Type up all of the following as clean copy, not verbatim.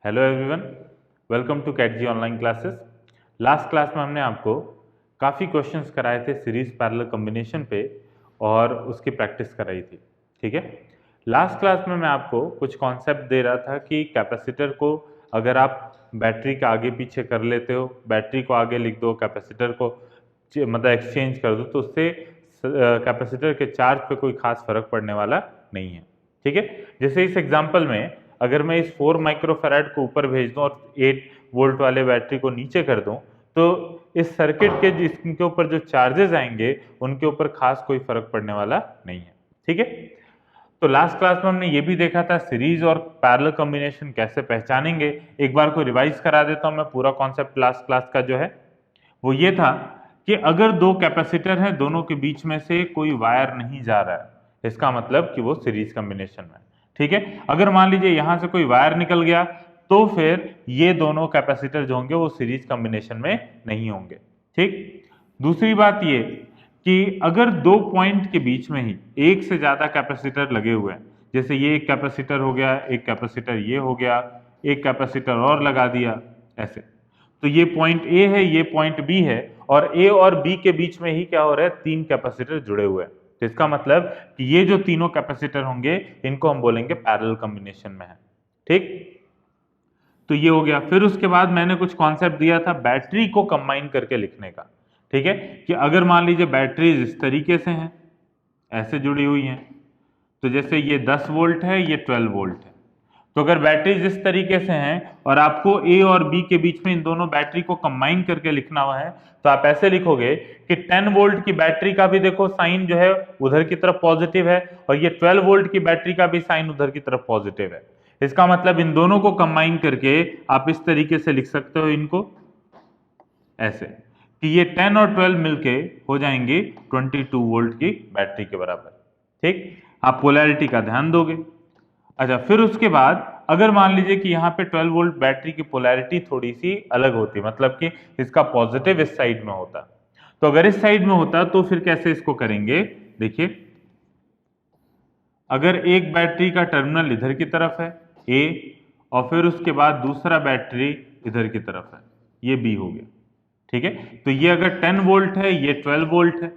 Hello everyone, welcome to CAT online classes. Last class में हमने आपको काफ़ी क्वेश्चंस कराए थे सीरीज पैरेलल कॉम्बिनेशन पे और उसकी प्रैक्टिस कराई थी। ठीक है, लास्ट क्लास में मैं आपको कुछ कॉन्सेप्ट दे रहा था कि कैपेसिटर को अगर आप बैटरी के आगे पीछे कर लेते हो, बैटरी को आगे लिख दो, कैपेसिटर को मतलब एक्सचेंज कर दो, तो उससे कैपेसिटर के चार्ज पे कोई खास फर्क पड़ने वाला नहीं है। ठीक है, जैसे इस एग्जांपल में अगर मैं इस 4 माइक्रोफैराड को ऊपर भेज दूं और 8 वोल्ट वाले बैटरी को नीचे कर दूं, तो इस सर्किट के जिसके ऊपर जो चार्जेस आएंगे उनके ऊपर खास कोई फर्क पड़ने वाला नहीं है। ठीक है, तो लास्ट क्लास में हमने ये भी देखा था सीरीज और पैरेलल कॉम्बिनेशन कैसे पहचानेंगे। एक बार को रिवाइज करा देता हूं मैं पूरा कॉन्सेप्ट लास्ट क्लास का जो है वो ये था कि अगर दो कैपेसिटर हैं, दोनों के बीच में से कोई वायर नहीं जा रहा है, इसका मतलब कि वो सीरीज कॉम्बिनेशन में। ठीक है, अगर मान लीजिए यहां से कोई वायर निकल गया तो फिर ये दोनों कैपेसिटर जो होंगे वो सीरीज कॉम्बिनेशन में नहीं होंगे। ठीक, दूसरी बात ये कि अगर दो पॉइंट के बीच में ही एक से ज्यादा कैपेसिटर लगे हुए हैं, जैसे ये एक कैपेसिटर हो गया, एक कैपेसिटर ये हो गया, एक कैपेसिटर और लगा दिया ऐसे, तो ये पॉइंट ए है, ये पॉइंट बी है और ए और बी के बीच में ही क्या हो रहा है, 3 कैपेसिटर जुड़े हुए हैं। तो इसका मतलब कि ये जो तीनों कैपेसिटर होंगे इनको हम बोलेंगे पैरेलल कॉम्बिनेशन में है। ठीक, तो ये हो गया। फिर उसके बाद मैंने कुछ कॉन्सेप्ट दिया था बैटरी को कंबाइन करके लिखने का। ठीक है, कि अगर मान लीजिए बैटरीज इस तरीके से हैं, ऐसे जुड़ी हुई हैं, तो जैसे ये 10 वोल्ट है, ये 12 वोल्ट है, तो अगर बैटरीज इस तरीके से हैं और आपको ए और बी के बीच में इन दोनों बैटरी को कंबाइन करके लिखना हुआ है, तो आप ऐसे लिखोगे कि 10 वोल्ट की बैटरी का भी देखो साइन जो है उधर की तरफ पॉजिटिव है और ये 12 वोल्ट की बैटरी का भी साइन उधर की तरफ पॉजिटिव है। इसका मतलब इन दोनों को कंबाइन करके आप इस तरीके से लिख सकते हो इनको ऐसे कि ये 10 और 12 मिलके हो जाएंगे 22 वोल्ट की बैटरी के बराबर। ठीक, आप पोलैरिटी का ध्यान दोगे। अच्छा, फिर उसके बाद अगर मान लीजिए कि यहाँ पे 12 वोल्ट बैटरी की पोलैरिटी थोड़ी सी अलग होती, मतलब कि इसका पॉजिटिव इस साइड में होता, तो अगर इस साइड में होता तो फिर कैसे इसको करेंगे, देखिए अगर एक बैटरी का टर्मिनल इधर की तरफ है ए और फिर उसके बाद दूसरा बैटरी इधर की तरफ है, ये बी हो गया। ठीक है, तो ये अगर 10 वोल्ट है, ये 12 वोल्ट है।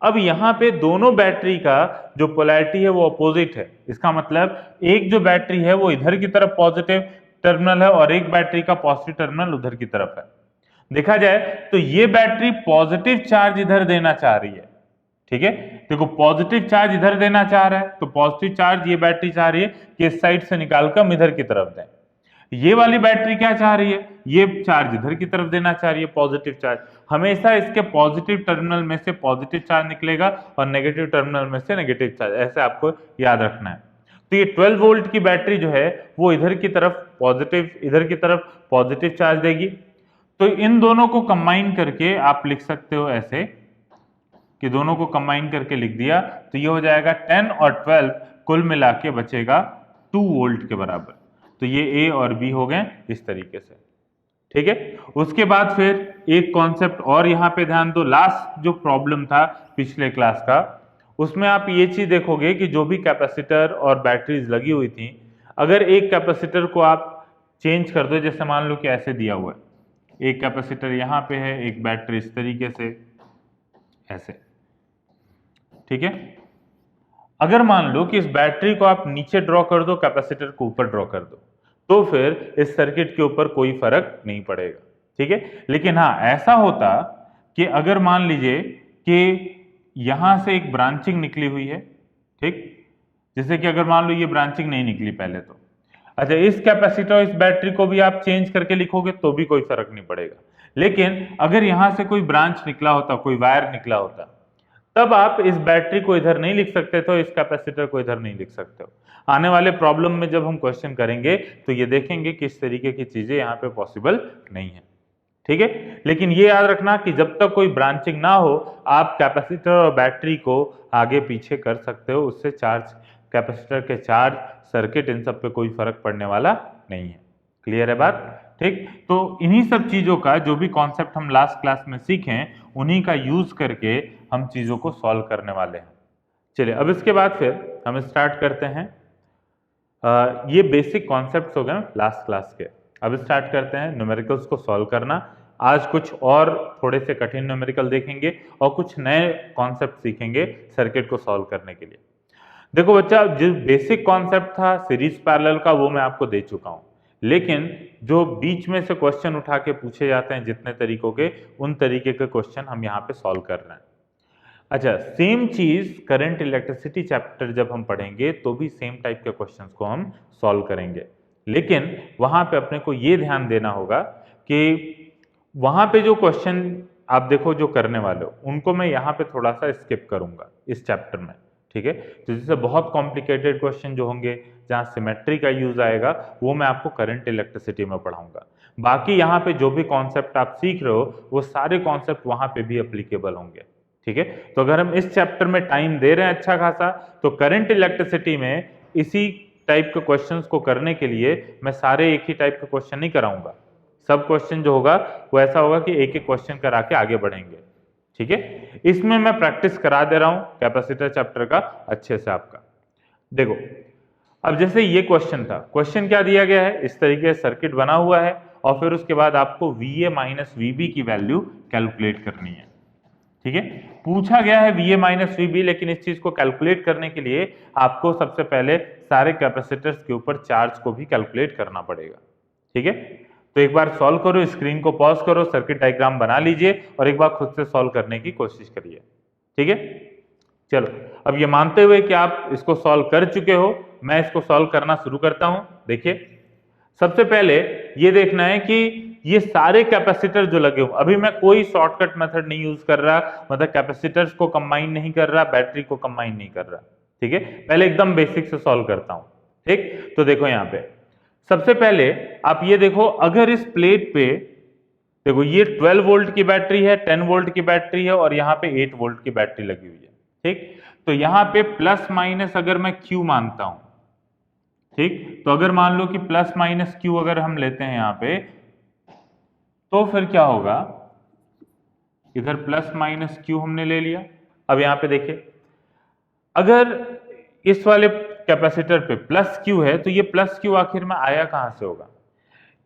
अब यहां पे दोनों बैटरी का जो पोलैरिटी है वो अपोजिट है, इसका मतलब एक जो बैटरी है वो इधर की तरफ पॉजिटिव टर्मिनल है और एक बैटरी का पॉजिटिव टर्मिनल उधर की तरफ है। देखा जाए तो ये बैटरी पॉजिटिव चार्ज इधर देना चाह रही है। ठीक है, देखो पॉजिटिव चार्ज इधर देना चाह रहा है, तो पॉजिटिव चार्ज ये बैटरी चाह रही है कि इस साइड से निकालकर हम इधर की तरफ दें। ये वाली बैटरी क्या चाह रही है, ये चार्ज इधर की तरफ देना चाह रही है, पॉजिटिव चार्ज। हमेशा इसके पॉजिटिव टर्मिनल में से पॉजिटिव चार्ज निकलेगा और नेगेटिव टर्मिनल में से नेगेटिव चार्ज, ऐसे आपको याद रखना है। तो ये 12 वोल्ट की बैटरी जो है वो इधर की तरफ पॉजिटिव, इधर की तरफ पॉजिटिव चार्ज देगी। तो इन दोनों को कंबाइन करके आप लिख सकते हो ऐसे कि दोनों को कंबाइन करके लिख दिया तो ये हो जाएगा 10 और 12 कुल मिला के बचेगा 2 वोल्ट के बराबर। तो ये ए और बी हो गए इस तरीके से। ठीक है, उसके बाद फिर एक कॉन्सेप्ट और यहां पे ध्यान दो। लास्ट जो प्रॉब्लम था पिछले क्लास का, उसमें आप ये चीज देखोगे कि जो भी कैपेसिटर और बैटरीज लगी हुई थी, अगर एक कैपेसिटर को आप चेंज कर दो, जैसे मान लो कि ऐसे दिया हुआ है, एक कैपेसिटर यहां पे है, एक बैटरी इस तरीके से ऐसे। ठीक है, अगर मान लो कि इस बैटरी को आप नीचे ड्रॉ कर दो, कैपेसिटर को ऊपर ड्रॉ कर दो, तो फिर इस सर्किट के ऊपर कोई फर्क नहीं पड़ेगा। ठीक है, लेकिन हाँ ऐसा होता कि अगर मान लीजिए कि यहां से एक ब्रांचिंग निकली हुई है, ठीक, जैसे कि अगर मान लो ये ब्रांचिंग नहीं निकली पहले तो, अच्छा इस कैपेसिटर इस बैटरी को भी आप चेंज करके लिखोगे तो भी कोई फर्क नहीं पड़ेगा। लेकिन अगर यहां से कोई ब्रांच निकला होता, कोई वायर निकला होता, तब आप इस बैटरी को इधर नहीं लिख सकते थे, इस कैपेसिटर को इधर नहीं लिख सकते हो। आने वाले प्रॉब्लम में जब हम क्वेश्चन करेंगे तो ये देखेंगे कि इस तरीके की चीजें यहाँ पे पॉसिबल नहीं है। ठीक है, लेकिन ये याद रखना कि जब तक कोई ब्रांचिंग ना हो आप कैपेसिटर और बैटरी को आगे पीछे कर सकते हो, उससे चार्ज, कैपेसिटर के चार्ज, सर्किट, इन सब पे कोई फर्क पड़ने वाला नहीं है। क्लियर है बात? ठीक, तो इन्हीं सब चीजों का जो भी कॉन्सेप्ट हम लास्ट क्लास में सीखे उन्हीं का यूज करके हम चीजों को सॉल्व करने वाले हैं। चलिए अब इसके बाद फिर हम स्टार्ट करते हैं ये बेसिक कॉन्सेप्ट्स हो गए लास्ट क्लास के। अब स्टार्ट करते हैं न्यूमेरिकल्स को सॉल्व करना। आज कुछ और थोड़े से कठिन न्यूमेरिकल देखेंगे और कुछ नए कॉन्सेप्ट सीखेंगे सर्किट को सॉल्व करने के लिए। देखो बच्चा, जो बेसिक कॉन्सेप्ट था सीरीज पैरेलल का वो मैं आपको दे चुका हूं, लेकिन जो बीच में से क्वेश्चन उठा के पूछे जाते हैं जितने तरीकों के, उन तरीके के क्वेश्चन हम यहाँ पे सॉल्व कर रहे हैं। अच्छा, सेम चीज करंट इलेक्ट्रिसिटी चैप्टर जब हम पढ़ेंगे तो भी सेम टाइप के क्वेश्चंस को हम सॉल्व करेंगे, लेकिन वहां पे अपने को ये ध्यान देना होगा कि वहां पे जो क्वेश्चन आप देखो जो करने वाले हो उनको मैं यहाँ पे थोड़ा सा स्किप करूंगा इस चैप्टर में, ठीक है। तो जैसे बहुत कॉम्प्लिकेटेड क्वेश्चन जो होंगे जहाँ सिमेट्री का यूज आएगा वो मैं आपको करंट इलेक्ट्रिसिटी में पढ़ाऊंगा। बाकी यहाँ पे जो भी कॉन्सेप्ट आप सीख रहे हो वो सारे कॉन्सेप्ट वहां पे भी एप्लीकेबल होंगे, ठीक है। तो अगर हम इस चैप्टर में टाइम दे रहे हैं अच्छा खासा, तो करंट इलेक्ट्रिसिटी में इसी टाइप के क्वेश्चंस को करने के लिए मैं सारे एक ही टाइप के क्वेश्चन नहीं कराऊंगा। सब क्वेश्चन जो होगा वो ऐसा होगा कि एक एक क्वेश्चन करा के आगे बढ़ेंगे, ठीक है। इसमें मैं प्रैक्टिस करा दे रहा हूं कैपेसिटर चैप्टर का अच्छे से आपका। देखो, अब जैसे ये क्वेश्चन था, क्वेश्चन क्या दिया गया है, इस तरीके से सर्किट बना हुआ है और फिर उसके बाद आपको VA माइनस VB की वैल्यू कैलकुलेट करनी है, ठीक है। पूछा गया है VA माइनस VB, लेकिन इस चीज को कैलकुलेट करने के लिए आपको सबसे पहले सारे कैपेसिटर्स के ऊपर चार्ज को भी कैलकुलेट करना पड़ेगा, ठीक है। तो एक बार सॉल्व करो, स्क्रीन को पॉज करो, सर्किट डायग्राम बना लीजिए और एक बार खुद से सॉल्व करने की कोशिश करिए, ठीक है। चलो, अब ये मानते हुए कि आप इसको सॉल्व कर चुके हो, मैं इसको सॉल्व करना शुरू करता हूं। देखिए, सबसे पहले ये देखना है कि ये सारे कैपेसिटर जो लगे हुए, अभी मैं कोई शॉर्टकट मेथड नहीं यूज कर रहा, मतलब कैपेसिटर्स को कंबाइन नहीं कर रहा, बैटरी को कंबाइन नहीं कर रहा, ठीक है। पहले एकदम बेसिक से सॉल्व करता हूं, ठीक। तो देखो यहाँ पे सबसे पहले आप ये देखो, अगर इस प्लेट पे देखो ये 12 वोल्ट की बैटरी है, 10 वोल्ट की बैटरी है और यहाँ पे 8 वोल्ट की बैटरी लगी हुई है, ठीक। तो यहाँ पे प्लस माइनस अगर मैं Q मानता हूं, ठीक, तो अगर मान लो कि प्लस माइनस Q अगर हम लेते हैं यहाँ पे, तो फिर क्या होगा, इधर प्लस माइनस Q हमने ले लिया। अब यहाँ पे देखिए, अगर इस वाले कैपेसिटर पे प्लस Q है तो ये प्लस Q आखिर में आया कहां से होगा।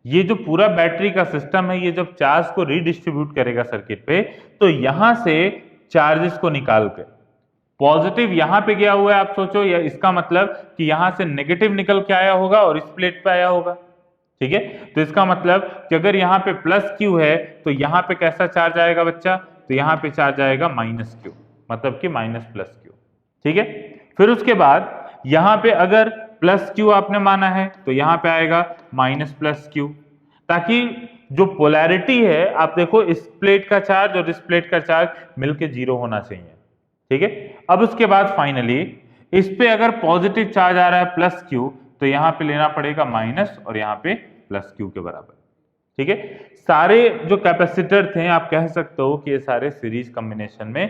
ये जो पूरा बैटरी का सिस्टम है, ये जब चार्ज को रीडिस्ट्रीब्यूट करेगा सर्किट पे, तो यहां से चार्जेस को निकाल के पॉजिटिव यहां पे गया हुआ है, आप सोचो, या इसका मतलब कि यहां से नेगेटिव निकल के आया होगा और इस प्लेट पे आया होगा, ठीक है। तो इसका मतलब कि अगर यहाँ पे प्लस Q है तो यहाँ पे कैसा चार्ज आएगा बच्चा, तो यहाँ पे चार्ज आएगा माइनस Q, मतलब कि माइनस प्लस Q, ठीक है। फिर उसके बाद यहाँ पे अगर प्लस Q आपने माना है तो यहाँ पे आएगा माइनस प्लस Q, ताकि जो पोलैरिटी है आप देखो, इस प्लेट का चार्ज और इस प्लेट का चार्ज मिलके 0 होना चाहिए, ठीक है। अब उसके बाद फाइनली इस पे अगर पॉजिटिव चार्ज आ रहा है प्लस Q, तो यहाँ पे लेना पड़ेगा माइनस और यहाँ पे प्लस Q के बराबर, ठीक है। सारे जो कैपेसिटर थे आप कह सकते हो कि ये सारे सीरीज कॉम्बिनेशन में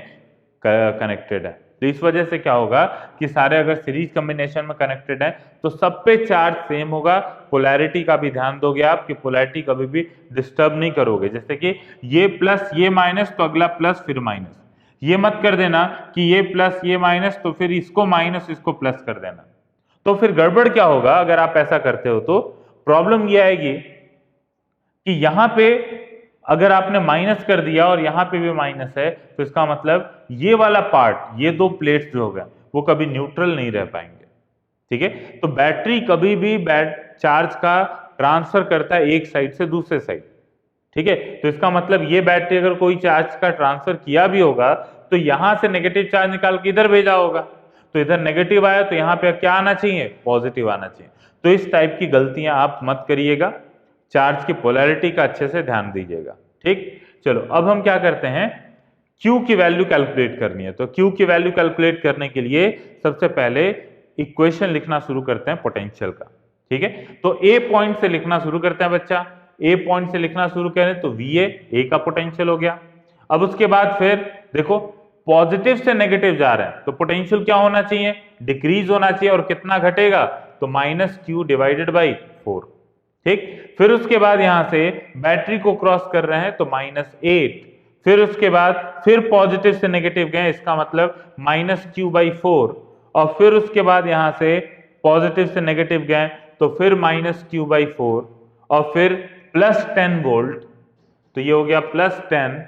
कनेक्टेड है। तो इस वजह से क्या होगा कि सारे अगर सीरीज कॉम्बिनेशन में कनेक्टेड है तो सब पे चार्ज सेम होगा। पोलैरिटी का भी ध्यान दोगे आप कि पोलैरिटी कभी भी डिस्टर्ब नहीं करोगे, जैसे कि ये प्लस ये माइनस तो अगला प्लस फिर माइनस, ये मत कर देना कि ये प्लस ये माइनस तो फिर इसको माइनस इसको प्लस कर देना, तो फिर गड़बड़ क्या होगा अगर आप ऐसा करते हो। तो प्रॉब्लम ये आएगी कि यहां पे अगर आपने माइनस कर दिया और यहां पे भी माइनस है, तो इसका मतलब ये वाला पार्ट, ये दो प्लेट्स जो हो गए वो कभी न्यूट्रल नहीं रह पाएंगे, ठीक है। तो बैटरी कभी भी चार्ज का ट्रांसफर करता है एक साइड से दूसरे साइड, ठीक है। तो इसका मतलब ये बैटरी अगर कोई चार्ज का ट्रांसफर किया भी होगा तो यहां से नेगेटिव चार्ज निकाल के इधर भेजा होगा, तो इधर नेगेटिव आया तो यहाँ पे क्या आना चाहिए, पॉजिटिव आना चाहिए। तो इस टाइप की गलतियां आप मत करिएगा, चार्ज की पोलैरिटी का अच्छे से ध्यान दीजिएगा, ठीक। चलो, अब हम क्या करते हैं, Q की वैल्यू कैलकुलेट करनी है। तो Q की वैल्यू कैलकुलेट करने के लिए सबसे पहले इक्वेशन लिखना शुरू करते हैं पोटेंशियल का, ठीक है। तो A पॉइंट से लिखना शुरू करते हैं बच्चा, A पॉइंट से लिखना शुरू करें तो VA A का पोटेंशियल हो गया। अब उसके बाद फिर देखो, पॉजिटिव से नेगेटिव जा रहे हैं तो पोटेंशियल क्या होना चाहिए, डिक्रीज होना चाहिए, और कितना घटेगा, तो माइनस Q डिवाइडेड बाई 4, ठीक। फिर उसके बाद यहां से बैटरी को क्रॉस कर रहे हैं तो -8, फिर उसके बाद फिर पॉजिटिव से नेगेटिव गए, इसका मतलब -Q/4, और फिर उसके बाद यहां से पॉजिटिव से नेगेटिव गए तो फिर -q/4 और फिर +10 वोल्ट, तो ये हो गया +10।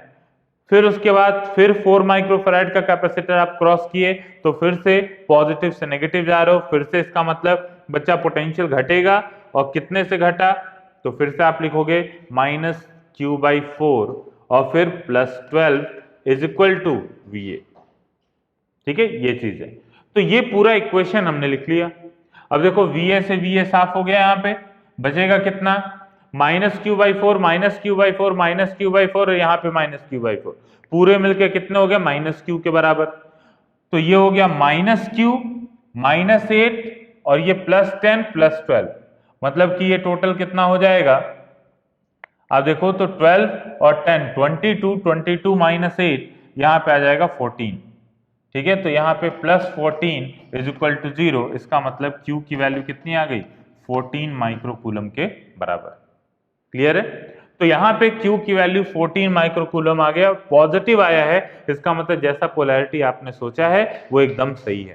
फिर उसके बाद फिर 4 माइक्रोफैराड का कैपेसिटर आप क्रॉस किए तो फिर से पॉजिटिव से नेगेटिव जा रहे हो, फिर से इसका मतलब बच्चा पोटेंशियल घटेगा, और कितने से घटा तो फिर से आप लिखोगे -q/4 और फिर +12 = VA। ठीक है, ये चीज है। तो ये पूरा इक्वेशन हमने लिख लिया। अब देखो VA से VA साफ हो गया, यहाँ पे बचेगा कितना, -q/4 -q/4 -q/4 और यहाँ पे -q/4, पूरे मिलके कितने हो गए, -q के बराबर। तो ये हो गया -q -8 और ये +10 +12, मतलब कि ये टोटल कितना हो जाएगा, आप देखो तो 12 और 10 22, 22 -8 यहाँ पे आ जाएगा 14। ठीक है, तो यहाँ पे +14 = 0, इसका मतलब Q की वैल्यू कितनी आ गई, 14 माइक्रोकूलम के बराबर। क्लियर है? तो यहाँ पे Q की वैल्यू 14 माइक्रोकूलम आ गया, पॉजिटिव आया है, इसका मतलब जैसा पोलैरिटी आपने सोचा है वो एकदम सही है।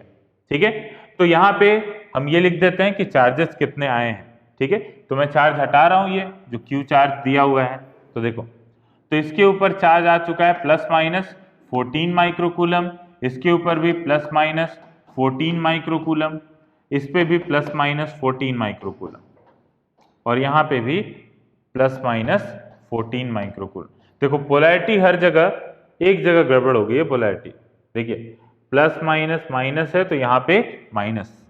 ठीक है, तो यहाँ पे हम ये लिख देते हैं कि चार्जेस कितने आए हैं। ठीक है, तो मैं चार्ज हटा रहा हूँ, ये जो Q चार्ज दिया हुआ है, तो देखो, तो इसके ऊपर चार्ज आ चुका है +-14 माइक्रोकूलम, इसके ऊपर भी +-14 माइक्रोकूलम, इस पे भी +-14 माइक्रोकूलम, और यहाँ पे भी +-14 माइक्रोकूलम। देखो पोलैरिटी हर जगह, एक जगह गड़बड़ हो गई है पोलैरिटी। देखिए प्लस माइनस माइनस है तो यहाँ पे माइनस,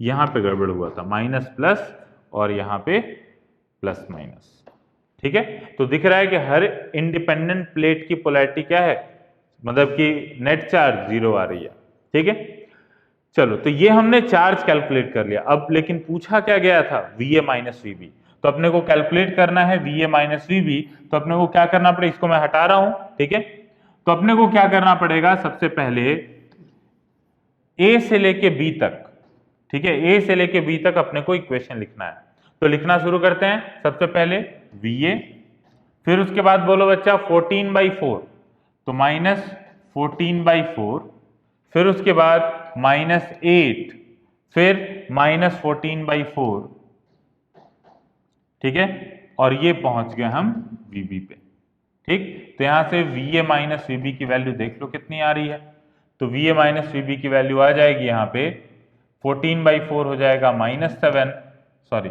यहाँ पे गड़बड़ हुआ था, माइनस प्लस और यहाँ पे प्लस माइनस। ठीक है, तो दिख रहा है कि हर इंडिपेंडेंट प्लेट की पोलैरिटी क्या है, मतलब कि नेट चार्ज 0 आ रही है। ठीक है, चलो, तो ये हमने चार्ज कैलकुलेट कर लिया। अब लेकिन पूछा क्या गया था, VA माइनस VB, तो अपने को कैलकुलेट करना है VA माइनस VB, तो अपने को क्या करना पड़ेगा, इसको मैं हटा रहा हूं। ठीक है, तो अपने को क्या करना पड़ेगा, सबसे पहले A से लेके B तक, ठीक है, A से लेके B तक अपने को इक्वेशन लिखना है। तो लिखना शुरू करते हैं। सबसे पहले VA, फिर उसके बाद बोलो बच्चा 14/4, तो -14/4, फिर उसके बाद -8, फिर -14/4। ठीक है, और ये पहुंच गए हम VB पे। ठीक, तो यहां से VA माइनस VB की वैल्यू देख लो कितनी आ रही है। तो VA माइनस VB की वैल्यू आ जाएगी यहाँ पे 14/4 हो जाएगा -7, सॉरी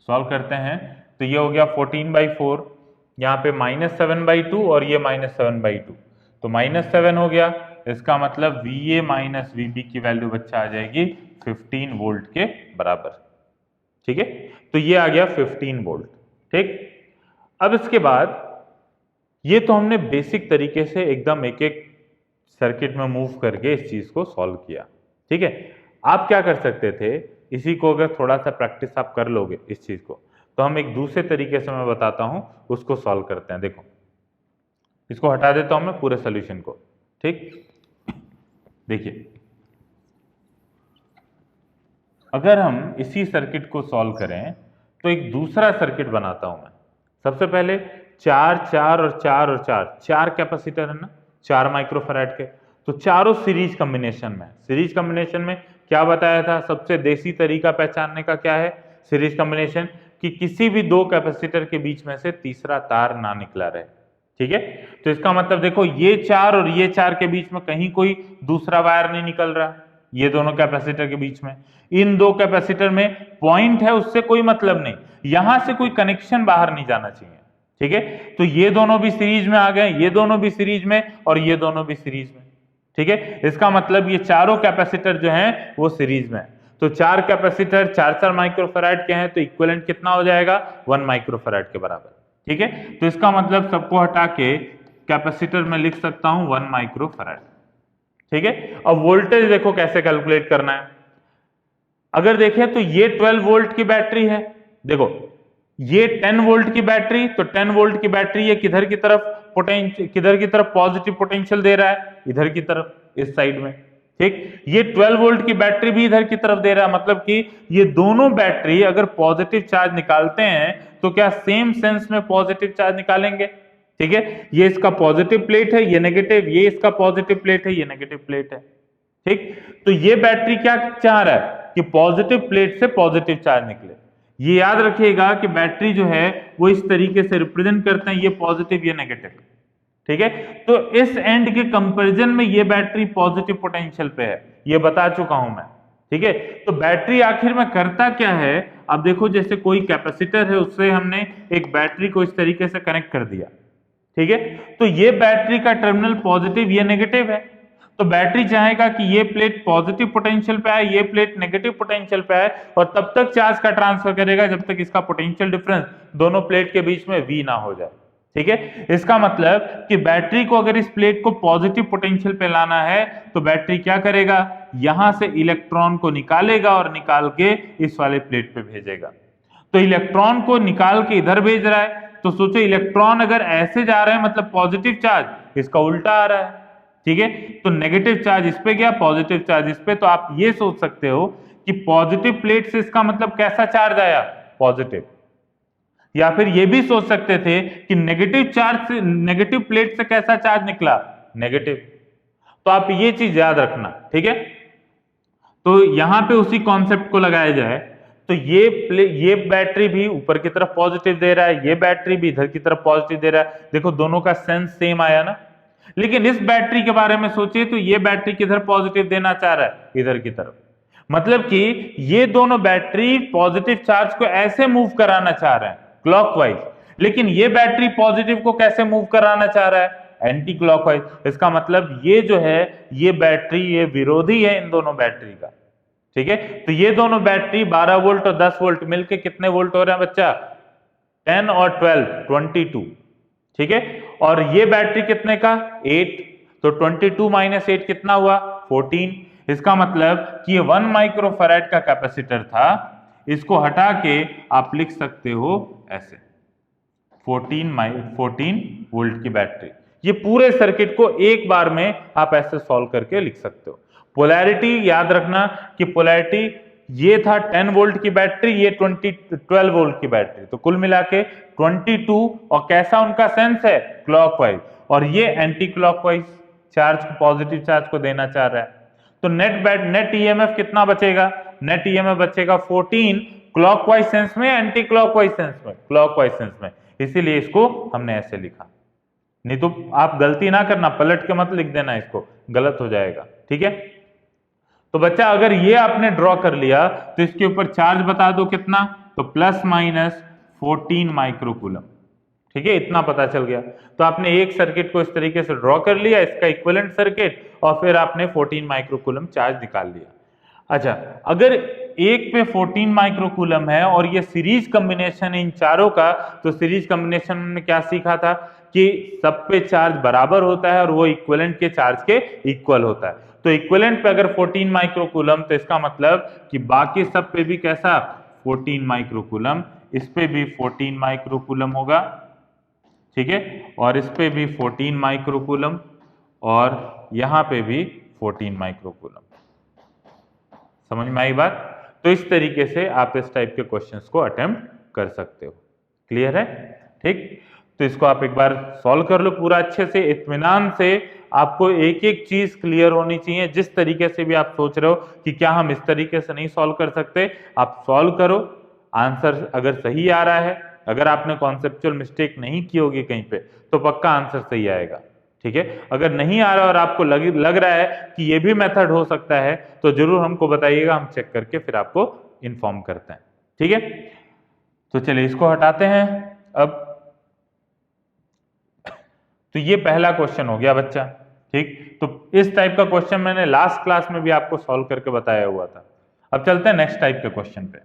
सॉल्व करते हैं, तो ये हो गया 14/4, यहाँ पे -7/2 और ये -7/2, तो -7 हो गया। इसका मतलब VA माइनस VB की वैल्यू बच्चा आ जाएगी 15 वोल्ट के बराबर। ठीक है, तो ये आ गया 15 वोल्ट। ठीक, अब इसके बाद ये तो हमने बेसिक तरीके से एकदम एक एक सर्किट में मूव करके इस चीज को सॉल्व किया। ठीक है, आप क्या कर सकते थे, इसी को अगर थोड़ा सा प्रैक्टिस आप कर लोगे इस चीज को, तो हम एक दूसरे तरीके से मैं बताता हूं, उसको सॉल्व करते हैं। देखो, इसको हटा देता हूं मैं पूरे सोल्यूशन को। ठीक, देखिए, अगर हम इसी सर्किट को सॉल्व करें तो एक दूसरा सर्किट बनाता हूं मैं। सबसे पहले 4 4 और 4 और 4, 4 कैपेसिटर है ना, 4 माइक्रोफैराड के, तो चारों सीरीज कॉम्बिनेशन में। सीरीज कॉम्बिनेशन में क्या बताया था, सबसे देसी तरीका पहचानने का क्या है सीरीज कॉम्बिनेशन, कि किसी भी दो कैपेसिटर के बीच में से तीसरा तार ना निकला रहे। ठीक है, तो इसका मतलब देखो, ये 4 और ये 4 के बीच में कहीं कोई दूसरा वायर नहीं निकल रहा, ये दोनों कैपेसिटर के बीच में। इन दो कैपेसिटर में पॉइंट है, उससे कोई मतलब नहीं, यहां से कोई कनेक्शन बाहर नहीं जाना चाहिए। ठीक है, तो ये दोनों भी सीरीज में आ गए, ये दोनों भी सीरीज में और ये दोनों भी सीरीज में। ठीक है, इसका मतलब ये चारों कैपेसिटर जो हैं वो सीरीज में है। तो 4 कैपेसिटर 4-4 माइक्रोफैराड के हैं, तो इक्विवेलेंट कितना हो जाएगा, 1 माइक्रोफैराड के बराबर। ठीक है, तो इसका मतलब सबको हटा के कैपेसिटर में लिख सकता हूं 1 माइक्रोफैराड। ठीक है, अब वोल्टेज देखो कैसे कैलकुलेट करना है। अगर देखें तो ये 12 वोल्ट की बैटरी है, देखो ये 10 वोल्ट की बैटरी, तो 10 वोल्ट की बैटरी ये किधर की तरफ पोटेंशियल, किधर की तरफ पॉजिटिव पोटेंशियल दे रहा है, इधर की तरफ, इस साइड में। ठीक, ये 12 वोल्ट की बैटरी भी इधर की तरफ दे रहा है, मतलब कि ये दोनों बैटरी अगर पॉजिटिव चार्ज निकालते हैं तो क्या सेम सेंस में पॉजिटिव चार्ज निकालेंगे। ठीक है, ये इसका पॉजिटिव प्लेट है, ये नेगेटिव, ये इसका पॉजिटिव प्लेट है, ये नेगेटिव प्लेट है। ठीक, तो ये बैटरी क्या चाह रहा है, कि पॉजिटिव प्लेट से पॉजिटिव चार्ज निकले। ये याद रखिएगा कि बैटरी जो है वो इस तरीके से रिप्रेजेंट करते हैं, ये पॉजिटिव ये नेगेटिव, ठीक है। तो इस एंड के कंपैरिजन में ये बैटरी पॉजिटिव पोटेंशियल पे है, ये बता चुका हूं मैं, ठीक है। तो बैटरी आखिर में करता क्या है, अब देखो जैसे कोई कैपेसिटर है उससे हमने एक बैटरी को इस तरीके से कनेक्ट कर दिया, ठीक है। तो ये बैटरी का टर्मिनल पॉजिटिव ये नेगेटिव है, तो बैटरी चाहेगा कि ये प्लेट पॉजिटिव पोटेंशियल पे आए, ये प्लेट नेगेटिव पोटेंशियल पे आए, और तब तक चार्ज का ट्रांसफर करेगा जब तक इसका पोटेंशियल डिफरेंस दोनों प्लेट के बीच में V ना हो जाए, ठीक है। इसका मतलब कि बैटरी को अगर इस प्लेट को पॉजिटिव पोटेंशियल पे लाना है तो बैटरी क्या करेगा, यहां से इलेक्ट्रॉन को निकालेगा और निकाल के इस वाले प्लेट पे भेजेगा। तो इलेक्ट्रॉन को निकाल के इधर भेज रहा है, तो सोचो इलेक्ट्रॉन अगर ऐसे जा रहे हैं मतलब पॉजिटिव चार्ज, इसका उल्टा आ रहा है, ठीक है। तो नेगेटिव चार्ज इस पे गया, पॉजिटिव चार्ज इस पे, तो आप ये सोच सकते हो कि पॉजिटिव प्लेट से इसका मतलब कैसा चार्ज आया, पॉजिटिव। या फिर ये भी सोच सकते थे कि नेगेटिव चार्ज से, नेगेटिव प्लेट से कैसा चार्ज निकला, नेगेटिव। तो आप ये चीज याद रखना, ठीक है। तो यहां पे उसी कॉन्सेप्ट को लगाया जाए तो ये बैटरी भी ऊपर की तरफ पॉजिटिव दे रहा है, ये बैटरी भी इधर की तरफ पॉजिटिव दे रहा है, देखो दोनों का सेंस सेम आया ना। लेकिन इस बैटरी के बारे में सोचिए तो ये बैटरी किधर पॉजिटिव देना चाह रहा है, इधर की तरफ। मतलब कि ये दोनों बैटरी पॉजिटिव चार्ज को ऐसे मूव कराना चाह रहे हैं क्लॉकवाइज, लेकिन ये बैटरी पॉजिटिव को कैसे मूव कराना चाह रहा है, एंटी क्लॉकवाइज। इसका मतलब ये जो है ये बैटरी ये विरोधी है इन दोनों बैटरी का, ठीक है। तो ये दोनों बैटरी 12 वोल्ट और 10 वोल्ट मिलके कितने वोल्ट हो रहे हैं बच्चा, 10 और 12 22, ठीक है। और ये बैटरी कितने का, 8, तो 22 माइनस 8 कितना हुआ, 14। इसका मतलब कि ये 1 माइक्रोफैराड का कैपेसिटर था, इसको हटा के आप लिख सकते हो ऐसे 14 वोल्ट की बैटरी। ये पूरे सर्किट को एक बार में आप ऐसे सॉल्व करके लिख सकते हो। पोलैरिटी याद रखना कि पोलैरिटी ये था 10 वोल्ट की बैटरी, ये 12 वोल्ट की बैटरी, तो कुल मिला के 22, और कैसा उनका सेंस है, क्लॉकवाइज, और ये एंटी क्लॉकवाइज चार्ज को, पॉजिटिव चार्ज को देना चाह रहा है। तो नेट ईएमएफ कितना बचेगा, नेट ईएमएफ बचेगा 14 क्लॉकवाइज सेंस में, एंटी क्लॉकवाइज सेंस में, क्लॉकवाइज सेंस में, इसीलिए इसको हमने ऐसे लिखा। नहीं तो आप गलती ना करना, पलट के मत लिख देना, इसको गलत हो जाएगा, ठीक है। तो बच्चा अगर ये आपने ड्रॉ कर लिया तो इसके ऊपर चार्ज बता दो कितना, तो प्लस माइनस 14 माइक्रोकूलम, ठीक है, इतना पता चल गया। तो आपने एक सर्किट को इस तरीके से ड्रॉ कर लिया, इसका इक्विवेलेंट सर्किट, और फिर आपने 14 माइक्रोकूलम चार्ज निकाल लिया। अच्छा, अगर एक पे 14 माइक्रोकूलम है और ये सीरीज कॉम्बिनेशन इन चारों का, तो सीरीज कॉम्बिनेशन में क्या सीखा था कि सब पे चार्ज बराबर होता है और वो इक्विवेलेंट के चार्ज के इक्वल होता है। तो इक्विवेलेंट पे अगर 14 माइक्रोकूलम, तो इसका मतलब कि बाकी सब पे भी कैसा 14 माइक्रोकूलम, इस पे भी 14 माइक्रोकूलम होगा, ठीक है, और इस पे भी 14 माइक्रोकूलम, और यहां पे भी 14 माइक्रोकूलम। समझ में आई बात। तो इस तरीके से आप इस टाइप के क्वेश्चंस को अटेम्प्ट कर सकते हो। क्लियर है, ठीक। तो इसको आप एक बार सॉल्व कर लो पूरा अच्छे से, इत्मीनान से। आपको एक एक चीज क्लियर होनी चाहिए। जिस तरीके से भी आप सोच रहे हो कि क्या हम इस तरीके से नहीं सॉल्व कर सकते, आप सॉल्व करो। आंसर अगर सही आ रहा है, अगर आपने कॉन्सेप्चुअल मिस्टेक नहीं की होगी कहीं पे, तो पक्का आंसर सही आएगा, ठीक है। अगर नहीं आ रहा और आपको लग रहा है कि ये भी मेथड हो सकता है, तो जरूर हमको बताइएगा, हम चेक करके फिर आपको इन्फॉर्म करते हैं, ठीक है। तो चलिए इसको हटाते हैं अब। तो ये पहला क्वेश्चन हो गया बच्चा, ठीक। तो इस टाइप का क्वेश्चन मैंने लास्ट क्लास में भी आपको सॉल्व करके बताया हुआ था। अब चलते हैं नेक्स्ट टाइप के क्वेश्चन पे।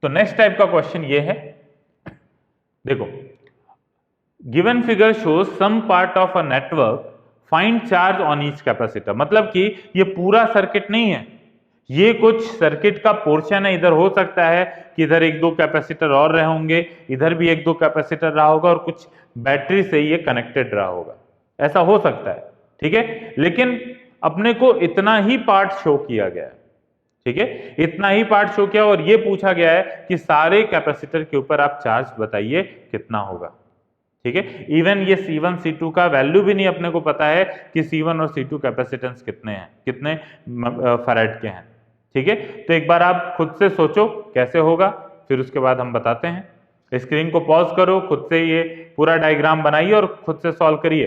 तो नेक्स्ट टाइप का क्वेश्चन ये है, देखो, given figure shows some part of a network, find charge on each capacitor. मतलब कि ये पूरा सर्किट नहीं है, ये कुछ सर्किट का पोर्शन है। इधर हो सकता है कि इधर एक दो कैपेसिटर और रहे होंगे, इधर भी एक दो कैपेसिटर रहा होगा, और कुछ बैटरी से ये कनेक्टेड रहा होगा, ऐसा हो सकता है, ठीक है। लेकिन अपने को इतना ही पार्ट शो किया गया है, ठीक है, इतना ही पार्ट शो किया, और ये पूछा गया है कि सारे कैपेसिटर के ऊपर आप चार्ज बताइए कितना होगा, ठीक है। इवन ये C1 C2 का वैल्यू भी नहीं अपने को पता है कि C1 और C2 कैपेसिटेंस कितने हैं, कितने फैराड के हैं, ठीक है, तो एक बार आप खुद से सोचो कैसे होगा, फिर उसके बाद हम बताते हैं। स्क्रीन को पॉज करो, खुद से ये पूरा डायग्राम बनाइए और खुद से सॉल्व करिए।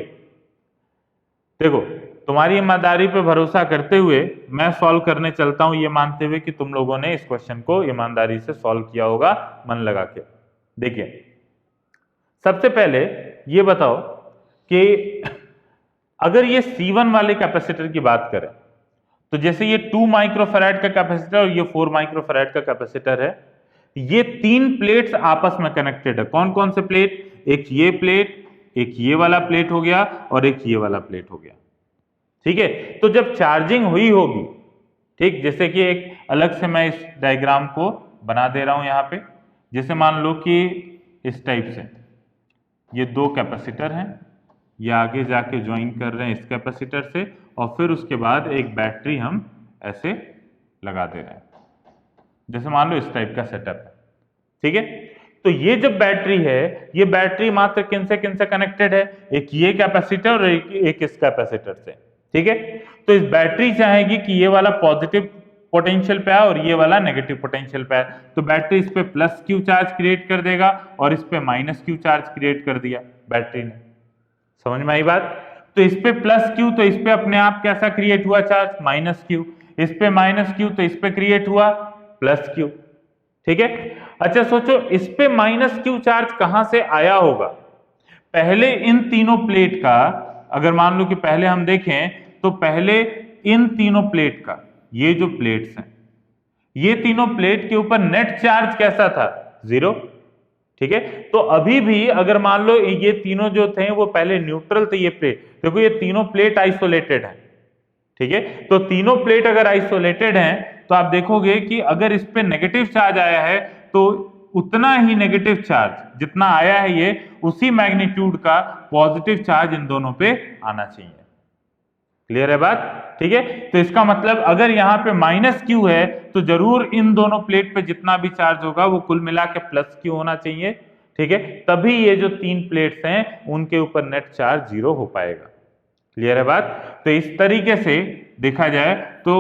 देखो, तुम्हारी ईमानदारी पे भरोसा करते हुए मैं सॉल्व करने चलता हूं, ये मानते हुए कि तुम लोगों ने इस क्वेश्चन को ईमानदारी से सॉल्व किया होगा मन लगा के। देखिए, सबसे पहले ये बताओ कि अगर ये C1 वाले कैपेसिटर की बात करें तो जैसे ये 2 माइक्रोफैराड का कैपेसिटर और ये 4 माइक्रोफैराड का कैपेसिटर है, ये 3 प्लेट्स आपस में कनेक्टेड है। कौन कौन से प्लेट? एक ये प्लेट, एक ये वाला प्लेट हो गया और एक ये वाला प्लेट हो गया। ठीक है, तो जब चार्जिंग हुई होगी, ठीक, जैसे कि एक अलग से मैं इस डायग्राम को बना दे रहा हूं यहां पे। जैसे मान लो कि इस टाइप से ये 2 कैपेसिटर हैं, ये आगे जाके ज्वाइन कर रहे हैं इस कैपेसिटर से, और फिर उसके बाद एक बैटरी हम ऐसे लगा दे रहे हैं। जैसे मान लो इस टाइप का सेटअप है। ठीक है, तो ये जब बैटरी है, ये बैटरी मात्र किन से कनेक्टेड है? एक ये कैपेसिटर और एक इस कैपेसिटर से। ठीक है, तो इस बैटरी चाहेगी कि ये वाला पॉजिटिव पोटेंशियल पे आए और ये वाला नेगेटिव पोटेंशियल पे आए, तो बैटरी इस पे प्लस क्यू चार्ज क्रिएट कर देगा और इस पे माइनस क्यू चार्ज क्रिएट कर दिया बैटरी ने। समझ में आई बात? तो इस पे प्लस क्यू, तो इस पे अपने आप कैसा क्रिएट हुआ चार्ज? Minus Q. इस पे माइनस क्यू, तो इस पे क्रिएट हुआ प्लस क्यू। ठीक है, अच्छा सोचो, इस पे माइनस क्यू चार्ज कहां से आया होगा? पहले इन तीनों प्लेट का, अगर मान लो कि पहले हम देखें तो पहले इन तीनों प्लेट का, ये जो प्लेट्स हैं, ये तीनों प्लेट के ऊपर नेट चार्ज कैसा था? 0। ठीक है, तो अभी भी अगर मान लो ये तीनों जो थे वो पहले न्यूट्रल थे, ये प्लेट, देखो ये तीनों प्लेट आइसोलेटेड हैं। ठीक है, तो तीनों प्लेट अगर आइसोलेटेड हैं तो आप देखोगे कि अगर इस पे नेगेटिव चार्ज आया है तो उतना ही नेगेटिव चार्ज जितना आया है ये, उसी मैग्नीट्यूड का पॉजिटिव चार्ज इन दोनों पे आना चाहिए। क्लियर है बात? ठीक है, तो इसका मतलब अगर यहाँ पे माइनस क्यू है तो जरूर इन दोनों प्लेट पे जितना भी चार्ज होगा वो कुल मिला के प्लस क्यू होना चाहिए। ठीक है, तभी ये जो 3 प्लेट्स हैं उनके ऊपर नेट चार्ज 0 हो पाएगा। क्लियर है बात? तो इस तरीके से देखा जाए तो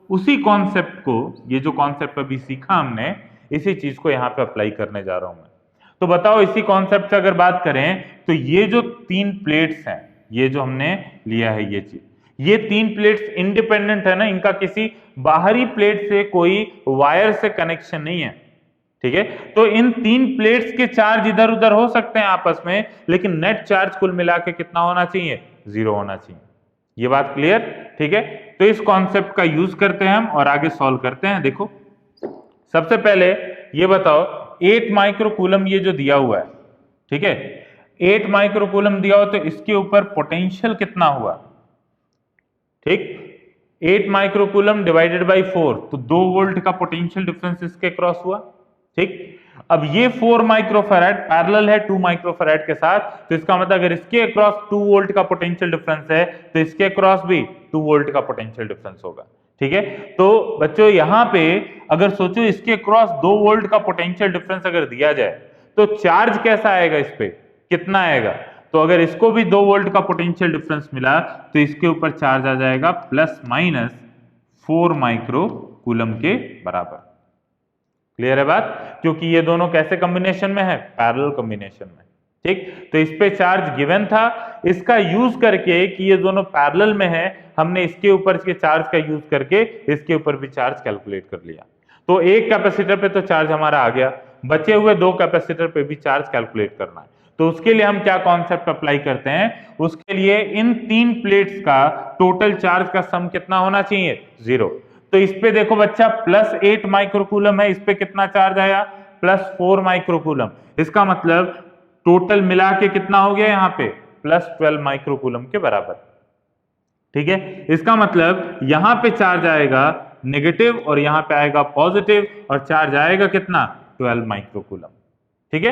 उसी कॉन्सेप्ट को, ये जो कॉन्सेप्ट अभी सीखा हमने, इसी चीज को यहाँ पे अप्लाई करने जा रहा हूं मैं। तो बताओ, इसी कॉन्सेप्ट से अगर बात करें तो ये जो 3 प्लेट्स हैं, ये जो हमने लिया है ये चीज, ये 3 प्लेट्स इंडिपेंडेंट है ना, इनका किसी बाहरी प्लेट से कोई वायर से कनेक्शन नहीं है। ठीक है, तो इन 3 प्लेट्स के चार्ज इधर उधर हो सकते हैं आपस में, लेकिन नेट चार्ज कुल मिला के कितना होना चाहिए? 0 होना चाहिए। ये बात क्लियर? ठीक है, तो इस कॉन्सेप्ट का यूज करते हैं हम और आगे सॉल्व करते हैं। देखो, सबसे पहले ये बताओ, 8 माइक्रोकूलम ये जो दिया हुआ है, ठीक है, 8 माइक्रोकूलम दिया हो तो इसके ऊपर पोटेंशियल कितना हुआ? ठीक, 8 माइक्रोकूलम डिवाइडेड बाई 4, तो 2 वोल्ट का पोटेंशियल डिफरेंस इसके क्रॉस हुआ। ठीक, अब ये 4 माइक्रोफैराड पैरेलल है 2 माइक्रोफैराड के साथ, तो इसका मतलब अगर इसके अक्रॉस 2 वोल्ट का पोटेंशियल डिफरेंस है तो इसके अक्रॉस भी 2 वोल्ट का पोटेंशियल डिफरेंस होगा। ठीक है, तो बच्चों यहां पे अगर सोचो इसके अक्रॉस 2 वोल्ट का पोटेंशियल डिफरेंस अगर दिया जाए तो चार्ज कैसा आएगा? इस पे कितना आएगा? तो अगर इसको भी 2 वोल्ट का पोटेंशियल डिफरेंस मिला तो इसके ऊपर चार्ज आ जाएगा प्लस माइनस 4 माइक्रोकूलम के बराबर। क्लियर है बात? क्योंकि ये दोनों कैसे कॉम्बिनेशन में है? पैरेलल कॉम्बिनेशन में। ठीक, तो इस पे चार्ज गिवन था, इसका यूज करके कि ये दोनों पैरेलल में है, हमने इसके ऊपर के चार्ज का यूज करके इसके ऊपर भी चार्ज कैलकुलेट कर लिया। तो एक कैपेसिटर पे तो चार्ज हमारा आ गया, बचे हुए 2 कैपेसिटर पे भी चार्ज कैलकुलेट करना है। तो उसके लिए हम क्या कॉन्सेप्ट अप्लाई करते हैं? उसके लिए इन 3 प्लेट्स का टोटल चार्ज का सम कितना होना चाहिए? 0। तो इस पे देखो बच्चा, प्लस 8 माइक्रोकूलम है, इस पे कितना चार्ज आया? Plus 4 microcoulomb. इसका मतलब टोटल मिला के कितना हो गया यहाँ पे? प्लस 12 माइक्रोकूलम के बराबर। ठीक है, इसका मतलब यहां पे चार्ज आएगा नेगेटिव और यहां पे आएगा पॉजिटिव, और चार्ज आएगा कितना? 12 माइक्रोकूलम। ठीक है,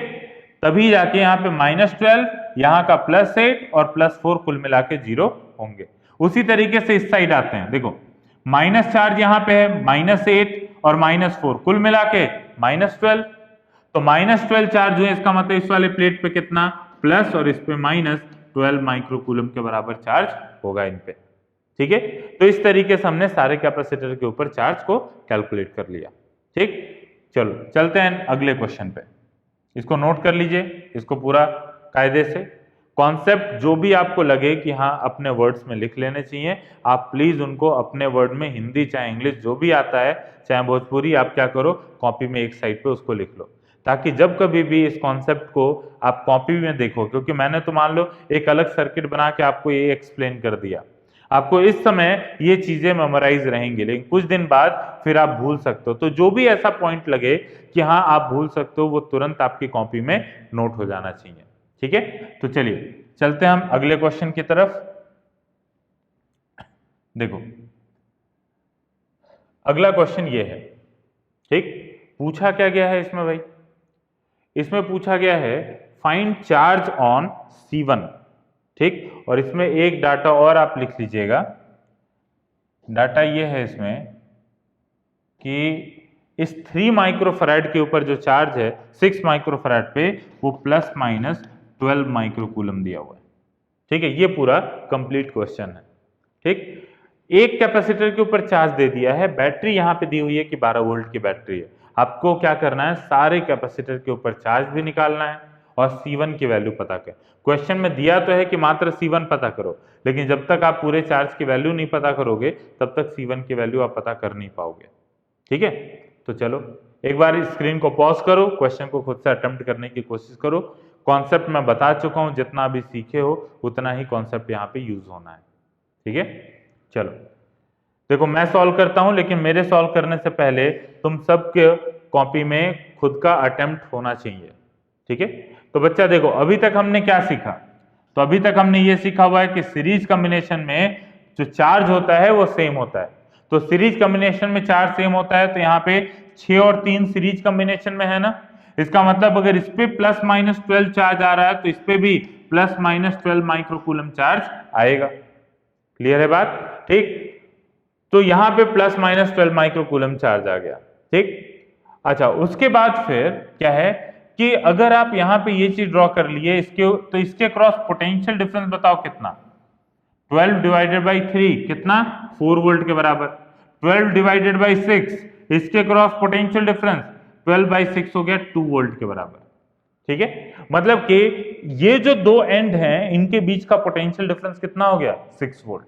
तभी जाके यहाँ पे -12, यहाँ का +8 और +4 कुल मिला के 0 होंगे। उसी तरीके से इस साइड आते हैं, देखो माइनस चार्ज यहाँ पे है, -8 और -4 कुल मिला के -12, तो -12 चार्ज हुए, इसका मतलब इस वाले प्लेट पे कितना? प्लस, और इस पे -12 माइक्रोकूलम के बराबर चार्ज होगा इन पे। ठीक है। तो इस तरीके से हमने सारे कैपेसिटर के ऊपर चार्ज को कैलकुलेट कर लिया। ठीक, चलो चलते हैं अगले क्वेश्चन पे। इसको नोट कर लीजिए, इसको पूरा कायदे से। कॉन्सेप्ट जो भी आपको लगे कि हाँ अपने वर्ड्स में लिख लेने चाहिए, आप प्लीज उनको अपने वर्ड में, हिंदी चाहे इंग्लिश जो भी आता है चाहे भोजपुरी, आप क्या करो कॉपी में एक साइड पे उसको लिख लो, ताकि जब कभी भी इस कॉन्सेप्ट को आप कॉपी में देखो, क्योंकि मैंने तो मान लो एक अलग सर्किट बना के आपको ये एक्सप्लेन कर दिया, आपको इस समय ये चीजें मेमोराइज रहेंगी, लेकिन कुछ दिन बाद फिर आप भूल सकते हो। तो जो भी ऐसा पॉइंट लगे कि हाँ आप भूल सकते हो, वो तुरंत आपकी कॉपी में नोट हो जाना चाहिए। ठीक है, तो चलिए चलते हैं हम अगले क्वेश्चन की तरफ। देखो अगला क्वेश्चन ये है। ठीक, पूछा क्या गया है इसमें भाई, इसमें पूछा गया है फाइंड चार्ज ऑन C1। ठीक, और इसमें एक डाटा और आप लिख लीजिएगा। डाटा ये है इसमें कि इस 3 माइक्रोफैराड के ऊपर जो चार्ज है 6 माइक्रोफैराड पे, वो प्लस माइनस 12 माइक्रोकूलम दिया हुआ है। ठीक है, ये पूरा कंप्लीट क्वेश्चन है। ठीक, एक कैपेसिटर के ऊपर चार्ज दे दिया है, बैटरी यहां पे दी हुई है कि 12 वोल्ट की बैटरी है। आपको क्या करना है, सारे कैपेसिटर के ऊपर चार्ज भी निकालना है और C1 की वैल्यू पता कर। क्वेश्चन में दिया तो है कि मात्र C1 पता करो, लेकिन जब तक आप पूरे चार्ज की वैल्यू नहीं पता करोगे तब तक C1 की वैल्यू आप पता कर नहीं पाओगे। ठीक है, तो चलो एक बार स्क्रीन को पॉज करो, क्वेश्चन को खुद से अटेम्प्ट करने की कोशिश करो। कॉन्सेप्ट मैं बता चुका हूं, जितना अभी सीखे हो उतना ही कॉन्सेप्ट यहाँ पे यूज होना है। ठीक है, चलो देखो मैं सॉल्व करता हूं, लेकिन मेरे सॉल्व करने से पहले तुम सबके कॉपी में खुद का अटेम्प्ट होना चाहिए। ठीक है, तो बच्चा देखो अभी तक हमने क्या सीखा, तो अभी तक हमने ये सीखा हुआ है कि सीरीज कॉम्बिनेशन में जो चार्ज होता है वो सेम होता है। तो सीरीज कॉम्बिनेशन में चार्ज सेम होता है, तो यहाँ पे 6 और 3 सीरीज कॉम्बिनेशन में है ना, इसका मतलब अगर इस पे प्लस माइनस 12 चार्ज आ रहा है तो इस पे भी प्लस माइनस 12 माइक्रोकूलम चार्ज आएगा। क्लियर है बात? ठीक, तो यहां पे प्लस माइनस 12 माइक्रोकूलम चार्ज आ गया। ठीक, अच्छा उसके बाद फिर क्या है कि अगर आप यहां पे ये चीज ड्रॉ कर लिए इसके, तो इसके क्रॉस पोटेंशियल डिफरेंस बताओ कितना, 12 डिवाइडेड बाई 3 कितना, 4 वोल्ट के बराबर। 12 डिवाइडेड बाई 6 इसके क्रॉस पोटेंशियल डिफरेंस 12 बाई 6 हो गया 2 वोल्ट के बराबर। ठीक है, मतलब कि ये जो दो एंड हैं इनके बीच का पोटेंशियल डिफरेंस कितना हो गया, 6 वोल्ट।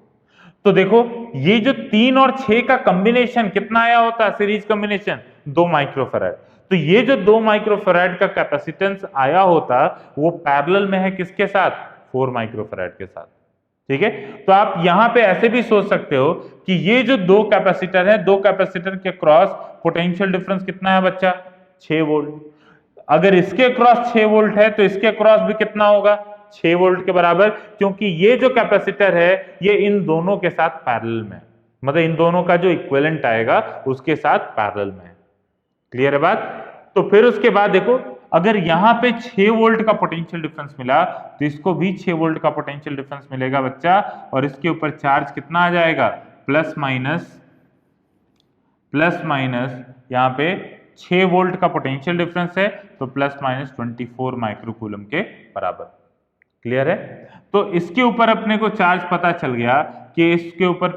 तो देखो ये जो 3 और 6 का कॉम्बिनेशन कितना आया होता है, सीरीज कॉम्बिनेशन 2 माइक्रोफैराड। तो ये जो 2 माइक्रोफैराड का कैपेसिटेंस आया होता वो पैरेलल में है किसके साथ, 4 माइक्रोफैराड के साथ। ठीक है, तो आप यहां पे ऐसे भी सोच सकते हो कि ये जो दो कैपेसिटर है, दो कैपेसिटर के क्रॉस पोटेंशियल डिफरेंस कितना है बच्चा, 6 वोल्ट। अगर इसके क्रॉस 6 वोल्ट है तो इसके क्रॉस भी कितना होगा, 6 वोल्ट के बराबर, क्योंकि ये जो कैपेसिटर है ये इन दोनों के साथ पैरेलल में, मतलब इन दोनों का जो इक्विवेलेंट आएगा उसके साथ पैरेलल में है। क्लियर है बात? तो फिर उसके बाद देखो अगर यहां पे 6 वोल्ट का पोटेंशियल डिफरेंस मिला तो इसको भी 6 वोल्ट का पोटेंशियल डिफरेंस मिलेगा बच्चा, और इसके ऊपर चार्ज कितना आ जाएगा, प्लस माइनस यहाँ पे 6 वोल्ट का पोटेंशियल डिफरेंस है तो प्लस माइनस 24 माइक्रोकूलम के बराबर। क्लियर है? तो इसके ऊपर अपने को चार्ज पता चल गया कि इसके ऊपर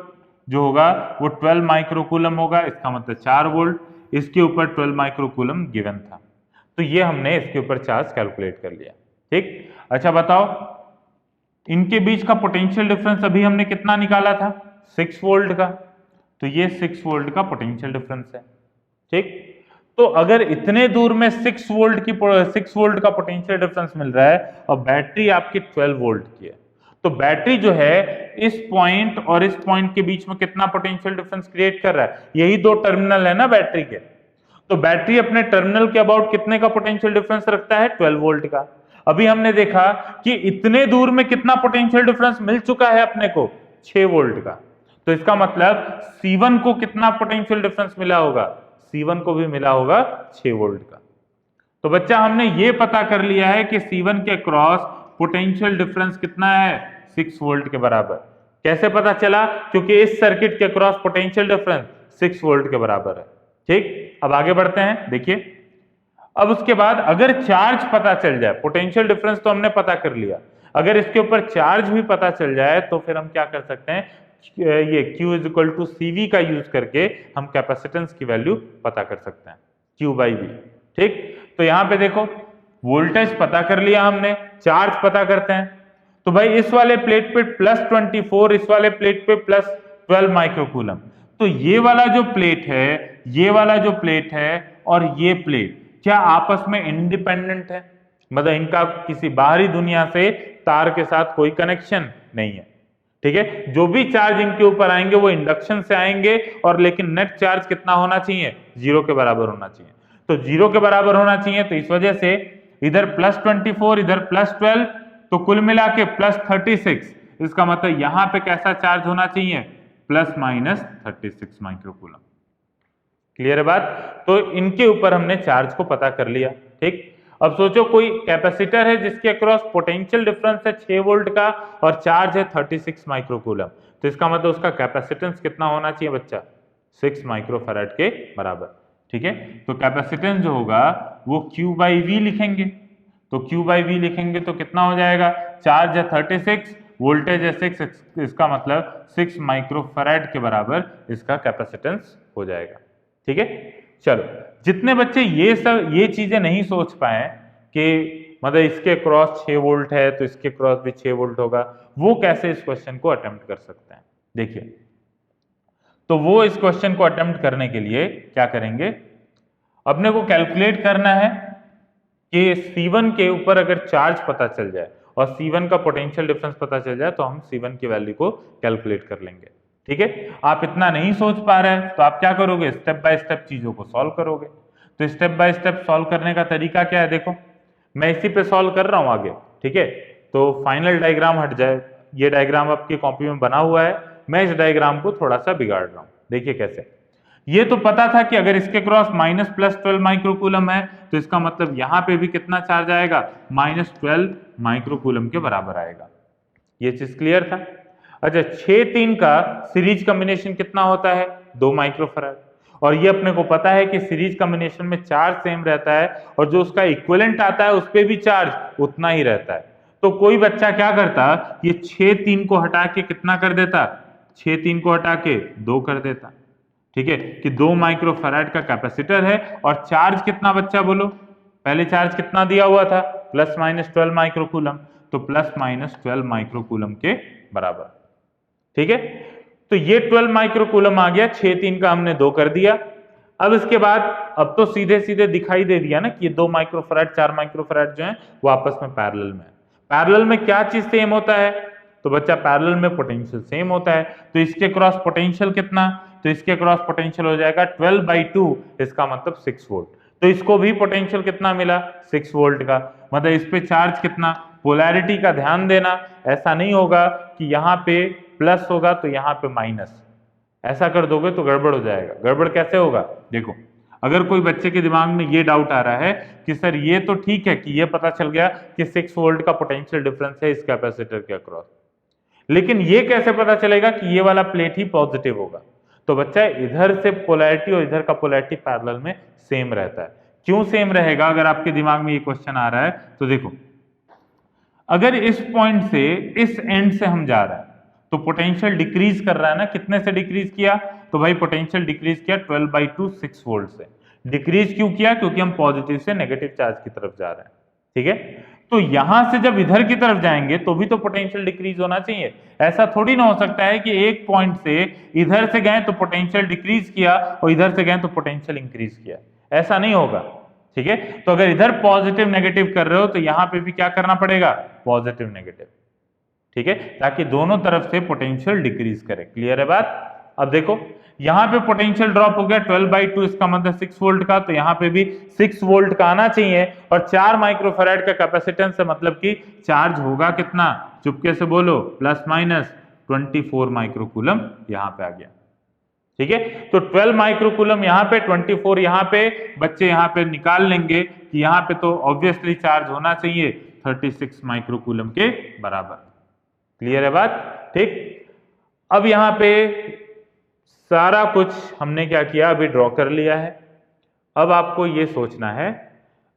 जो होगा वो 12 माइक्रोकूलम होगा, इसका मतलब 4 वोल्ट, इसके ऊपर 12 माइक्रोकूलम गिवन था, तो ये हमने इसके ऊपर चार्ज कैलकुलेट कर लिया। ठीक, अच्छा बताओ इनके बीच का पोटेंशियल डिफरेंस अभी हमने कितना निकाला था, 6 वोल्ट का, तो ये 6 वोल्ट का पोटेंशियल डिफरेंस है। ठीक, तो अगर इतने दूर में 6 वोल्ट का पोटेंशियल डिफरेंस मिल रहा है और बैटरी आपकी 12 वोल्ट की है, तो बैटरी जो है इस पॉइंट और इस पॉइंट के बीच में कितना पोटेंशियल डिफरेंस क्रिएट कर रहा है, यही दो टर्मिनल है ना बैटरी के, तो बैटरी अपने टर्मिनल के अबाउट कितने का पोटेंशियल डिफरेंस रखता है, 12 वोल्ट का। अभी हमने देखा कि इतने दूर में कितना पोटेंशियल डिफरेंस मिल चुका है अपने को, 6 वोल्ट का, तो इसका मतलब C1 को कितना पोटेंशियल डिफरेंस मिला होगा, C1 को भी मिला होगा 6 वोल्ट का। तो बच्चा हमने ये पता कर लिया है कि C1 के क्रॉस पोटेंशियल डिफरेंस कितना है, 6 वोल्ट के बराबर। कैसे पता चला, क्योंकि इस सर्किट के क्रॉस पोटेंशियल डिफरेंस 6 वोल्ट के बराबर है। ठीक, अब आगे बढ़ते हैं, देखिए अब उसके बाद अगर चार्ज पता चल जाए, पोटेंशियल डिफरेंस तो हमने पता कर लिया, अगर इसके ऊपर चार्ज भी पता चल जाए तो फिर हम क्या कर सकते हैं, ये Q is equal to CV का यूज करके हम कैपेसिटेंस की वैल्यू पता कर सकते हैं, Q बाई V। ठीक, तो यहाँ पे देखो वोल्टेज पता कर लिया हमने, चार्ज पता करते हैं। तो भाई इस वाले प्लेट पे +24, इस वाले प्लेट पे +12 माइक्रोकूलम। तो ये वाला जो प्लेट है, ये वाला जो प्लेट है और ये प्लेट क्या आपस में इंडिपेंडेंट है? मतलब इनका किसी बाहरी दुनिया से तार के साथ कोई कनेक्शन नहीं है। ठीक है, जो भी चार्ज इनके ऊपर आएंगे वो इंडक्शन से आएंगे, और लेकिन नेट चार्ज कितना होना चाहिए? 0 के बराबर होना चाहिए। तो 0 के बराबर होना चाहिए, तो इस वजह से इधर +24 इधर +12, तो कुल मिला के +36। इसका मतलब यहां पे कैसा चार्ज होना चाहिए? ±36 माइक्रोकूलम। क्लियर है बात? तो इनके ऊपर हमने चार्ज को पता कर लिया। ठीक, अब सोचो कोई कैपेसिटर है जिसके अक्रॉस पोटेंशियल डिफरेंस है 6 वोल्ट का और चार्ज है 36 माइक्रोकूलम, तो इसका मतलब उसका कैपेसिटेंस कितना होना चाहिए बच्चा? 6 माइक्रोफैराड के बराबर। ठीक है, तो कैपेसिटेंस जो होगा वो Q बाई V लिखेंगे। तो Q बाई V लिखेंगे तो कितना हो जाएगा? चार्ज है 36, वोल्टेज है 6, इसका मतलब 6 माइक्रोफैराड के बराबर इसका कैपेसिटेंस हो जाएगा। ठीक है, चलो जितने बच्चे ये चीजें नहीं सोच पाए कि मतलब इसके क्रॉस 6 वोल्ट है तो इसके क्रॉस भी 6 वोल्ट होगा, वो कैसे इस क्वेश्चन को अटेम्प्ट कर सकते हैं? देखिए, तो वो इस क्वेश्चन को अटेम्प्ट करने के लिए क्या करेंगे? अपने को कैलकुलेट करना है कि C1 के ऊपर अगर चार्ज पता चल जाए और C1 का पोटेंशियल डिफरेंस पता चल जाए तो हम C1 की वैल्यू को कैलकुलेट कर लेंगे। ठीक है, आप इतना नहीं सोच पा रहे हैं तो आप क्या करोगे? स्टेप बाय स्टेप चीजों को सॉल्व करोगे। तो स्टेप बाय स्टेप सॉल्व करने का तरीका क्या है? देखो, मैं इसी पे सॉल्व कर रहा हूं आगे। ठीक है, तो फाइनल डायग्राम हट जाए, ये डायग्राम आपकी कॉपी में बना हुआ है, मैं इस डायग्राम को थोड़ा सा बिगाड़ रहा हूं। देखिए कैसे। ये तो पता था कि अगर इसके क्रॉस -+12 माइक्रोकूलम है तो इसका मतलब यहां पे भी कितना चार्ज आएगा? -12 माइक्रोकूलम के बराबर आएगा। ये चीज क्लियर था? अच्छा, 6-3 का सीरीज कॉम्बिनेशन कितना होता है? 2 माइक्रोफैराड। और ये अपने को पता है कि सीरीज कॉम्बिनेशन में चार्ज सेम रहता है और जो उसका इक्विवेलेंट आता है उस पर भी चार्ज उतना ही रहता है। तो कोई बच्चा क्या करता? ये 6-3 को हटा के कितना कर देता? 6-3 को हटा के 2 कर देता। ठीक है, कि 2 माइक्रोफैराड का कैपेसिटर है और चार्ज कितना बच्चा बोलो? पहले चार्ज कितना दिया हुआ था? +-12 माइक्रोकूलम, तो +-12 माइक्रोकूलम के बराबर। ठीक है, तो ये 12 माइक्रोकूलम आ गया, 6-3 का हमने 2 कर दिया। अब इसके बाद अब तो सीधे सीधे दिखाई दे दिया ना कि ये 2 माइक्रोफैराड 4 माइक्रोफैराड जो है वो आपस में पैरेलल में है। पैरेलल में क्या चीज सेम होता है? तो बच्चा पैरेलल में पोटेंशियल सेम होता है। तो इसके क्रॉस पोटेंशियल कितना? तो इसके क्रॉस पोटेंशियल हो जाएगा 12/2, इसका मतलब 6 वोल्ट। तो इसको भी पोटेंशियल कितना मिला? 6 वोल्ट का। मतलब इस पे चार्ज कितना? पोलैरिटी का ध्यान देना, ऐसा नहीं होगा कि यहाँ पे प्लस होगा तो यहाँ पे माइनस, ऐसा कर दोगे तो गड़बड़ हो जाएगा। गड़बड़ कैसे होगा? देखो, अगर कोई बच्चे के दिमाग में ये डाउट आ रहा है कि सर ये तो ठीक है कि ये पता चल गया कि 6 वोल्ट का पोटेंशियल डिफरेंस है इस कैपेसिटर के अक्रॉस, लेकिन ये कैसे पता चलेगा कि ये वाला प्लेट ही पॉजिटिव होगा? तो बच्चा इधर से पोलैरिटी और इधर का पोलैरिटी पैरेलल में सेम रहता है। क्यों सेम रहेगा? अगर आपके दिमाग में ये क्वेश्चन आ रहा है तो देखो, अगर इस पॉइंट से इस एंड से हम जा रहे हैं तो पोटेंशियल डिक्रीज कर रहा है ना। कितने से डिक्रीज किया? तो भाई पोटेंशियल डिक्रीज किया 12/2 6 वोल्ट से। डिक्रीज क्यों किया? क्योंकि हम पॉजिटिव से नेगेटिव चार्ज की तरफ जा रहे हैं। ठीक है, तो यहां से जब इधर की तरफ जाएंगे तो भी तो पोटेंशियल डिक्रीज होना चाहिए। ऐसा थोड़ी ना हो सकता है कि एक पॉइंट से इधर से गए तो पोटेंशियल डिक्रीज किया और इधर से गए तो पोटेंशियल इंक्रीज किया, ऐसा नहीं होगा। ठीक है, तो अगर इधर पॉजिटिव नेगेटिव कर रहे हो तो यहां पे भी क्या करना पड़ेगा? Positive negative. ठीक है, ताकि दोनों तरफ से पोटेंशियल डिक्रीज करे। क्लियर है बात? अब देखो, यहां पे पोटेंशियल ड्रॉप हो गया 12/2, इसका मतलब 6 वोल्ट का, तो यहां पे भी 6 वोल्ट का आना चाहिए। और 4 माइक्रोफैराड का कैपेसिटेंस है, मतलब कि चार्ज होगा कितना? चुपके से बोलो, +-24 माइक्रोकूलम यहां पे आ गया। ठीक है, तो 12 माइक्रोकूलम यहां पे, 24 यहां पे। बच्चे यहां पे निकाल लेंगे कि यहां पे तो ऑब्वियसली चार्ज होना चाहिए 36 माइक्रोकूलम के बराबर। क्लियर है बात? ठीक, अब यहां पे सारा कुछ हमने क्या किया? अभी ड्रॉ कर लिया है। अब आपको ये सोचना है,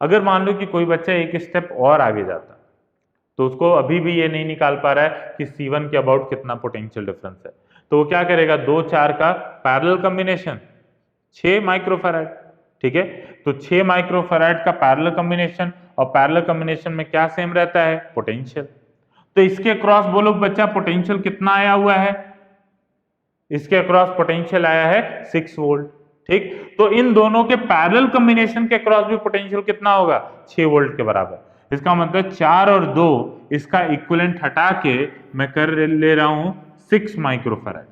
अगर मान लो कि कोई बच्चा एक स्टेप और आगे जाता तो उसको अभी भी ये नहीं निकाल पा रहा है कि C1 के अबाउट कितना पोटेंशियल डिफरेंस है, तो वो क्या करेगा, 2 4 का पैरेलल कॉम्बिनेशन 6 माइक्रोफैराड, ठीक है। तो 6 माइक्रोफैराड का पैरेलल कॉम्बिनेशन, और पैरेलल कॉम्बिनेशन में क्या सेम रहता है, पोटेंशियल। तो इसके क्रॉस बोलो बच्चा पोटेंशियल कितना आया हुआ है, इसके अक्रॉस पोटेंशियल आया है 6 वोल्ट, ठीक। तो इन दोनों के पैरेलल कॉम्बिनेशन के अक्रॉस भी पोटेंशियल कितना होगा, 6 वोल्ट के बराबर। इसका मतलब 4 और 2 इसका इक्विवेलेंट हटा के मैं कर ले रहा हूं 6 माइक्रोफैराड।